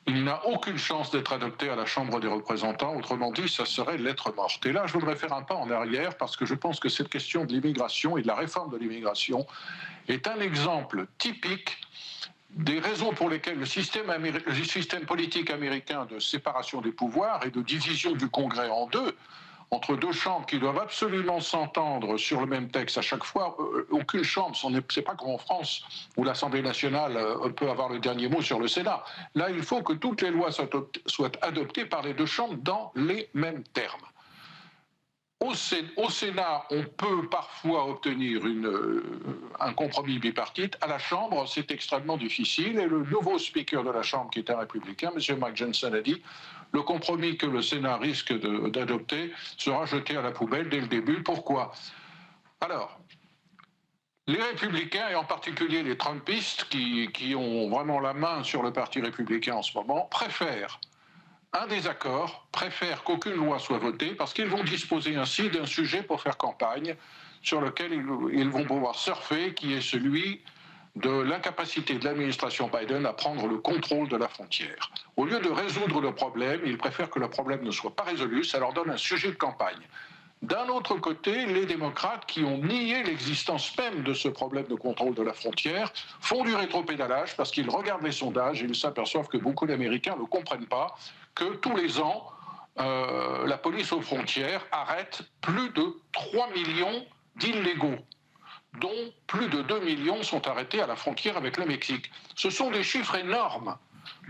il n'a aucune chance d'être adopté à la Chambre des représentants. Autrement dit, ça serait lettre morte. Et là, je voudrais faire un pas en arrière parce que je pense que cette question de l'immigration et de la réforme de l'immigration est un exemple typique des raisons pour lesquelles le système politique américain de séparation des pouvoirs et de division du Congrès en deux, entre deux chambres qui doivent absolument s'entendre sur le même texte à chaque fois, aucune chambre, c'est pas comme en France où l'Assemblée nationale peut avoir le dernier mot sur le Sénat. Là, il faut que toutes les lois soient adoptées par les deux chambres dans les mêmes termes. Au Sénat, on peut parfois obtenir un compromis bipartite. À la Chambre, c'est extrêmement difficile. Et le nouveau speaker de la Chambre, qui est un républicain, M. Mike Johnson, a dit le compromis que le Sénat risque d'adopter sera jeté à la poubelle dès le début. Pourquoi ? Alors, les républicains, et en particulier les trumpistes, qui ont vraiment la main sur le Parti républicain en ce moment, préfèrent un désaccord, préfèrent qu'aucune loi soit votée parce qu'ils vont disposer ainsi d'un sujet pour faire campagne sur lequel ils vont pouvoir surfer, qui est celui de l'incapacité de l'administration Biden à prendre le contrôle de la frontière. Au lieu de résoudre le problème, ils préfèrent que le problème ne soit pas résolu, ça leur donne un sujet de campagne. D'un autre côté, les démocrates qui ont nié l'existence même de ce problème de contrôle de la frontière font du rétropédalage parce qu'ils regardent les sondages et ils s'aperçoivent que beaucoup d'Américains ne comprennent pas que tous les ans, la police aux frontières arrête plus de 3 millions d'illégaux, dont plus de 2 millions sont arrêtés à la frontière avec le Mexique. Ce sont des chiffres énormes,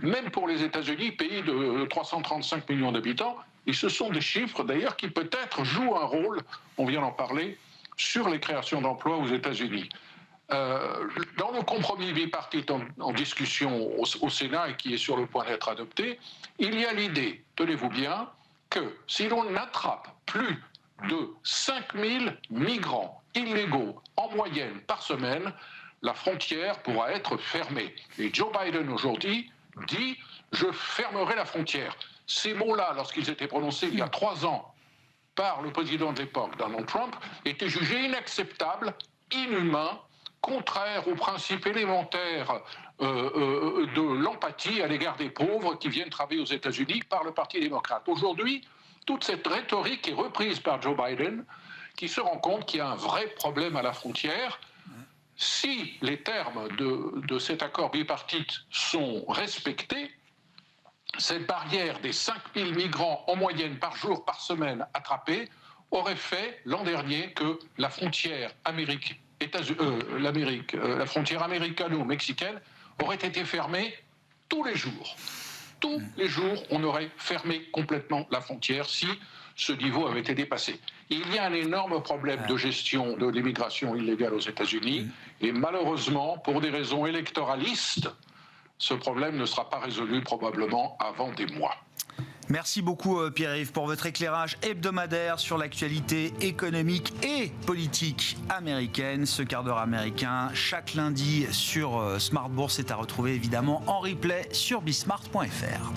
même pour les États-Unis, pays de 335 millions d'habitants. Et ce sont des chiffres, d'ailleurs, qui peut-être jouent un rôle, on vient d'en parler, sur les créations d'emplois aux États-Unis. Dans le compromis bipartite en discussion au Sénat et qui est sur le point d'être adopté, il y a l'idée, tenez-vous bien, que si l'on attrape plus de 5000 migrants illégaux en moyenne par semaine, la frontière pourra être fermée. Et Joe Biden aujourd'hui dit « je fermerai la frontière ». Ces mots-là, lorsqu'ils étaient prononcés il y a 3 ans par le président de l'époque, Donald Trump, étaient jugés inacceptables, inhumains, contraires aux principes élémentaires de l'empathie à l'égard des pauvres qui viennent travailler aux États-Unis par le Parti démocrate. Aujourd'hui, toute cette rhétorique est reprise par Joe Biden, qui se rend compte qu'il y a un vrai problème à la frontière. Si les termes de cet accord bipartite sont respectés, cette barrière des 5000 migrants en moyenne par jour, par semaine attrapés, aurait fait l'an dernier que la frontière la frontière américano-mexicaine aurait été fermée tous les jours. Tous les jours, on aurait fermé complètement la frontière si ce niveau avait été dépassé. Il y a un énorme problème de gestion de l'immigration illégale aux États-Unis et malheureusement, pour des raisons électoralistes, ce problème ne sera pas résolu probablement avant des mois. Merci beaucoup Pierre-Yves pour votre éclairage hebdomadaire sur l'actualité économique et politique américaine. Ce quart d'heure américain, chaque lundi sur Smart Bourse est à retrouver évidemment en replay sur bismart.fr.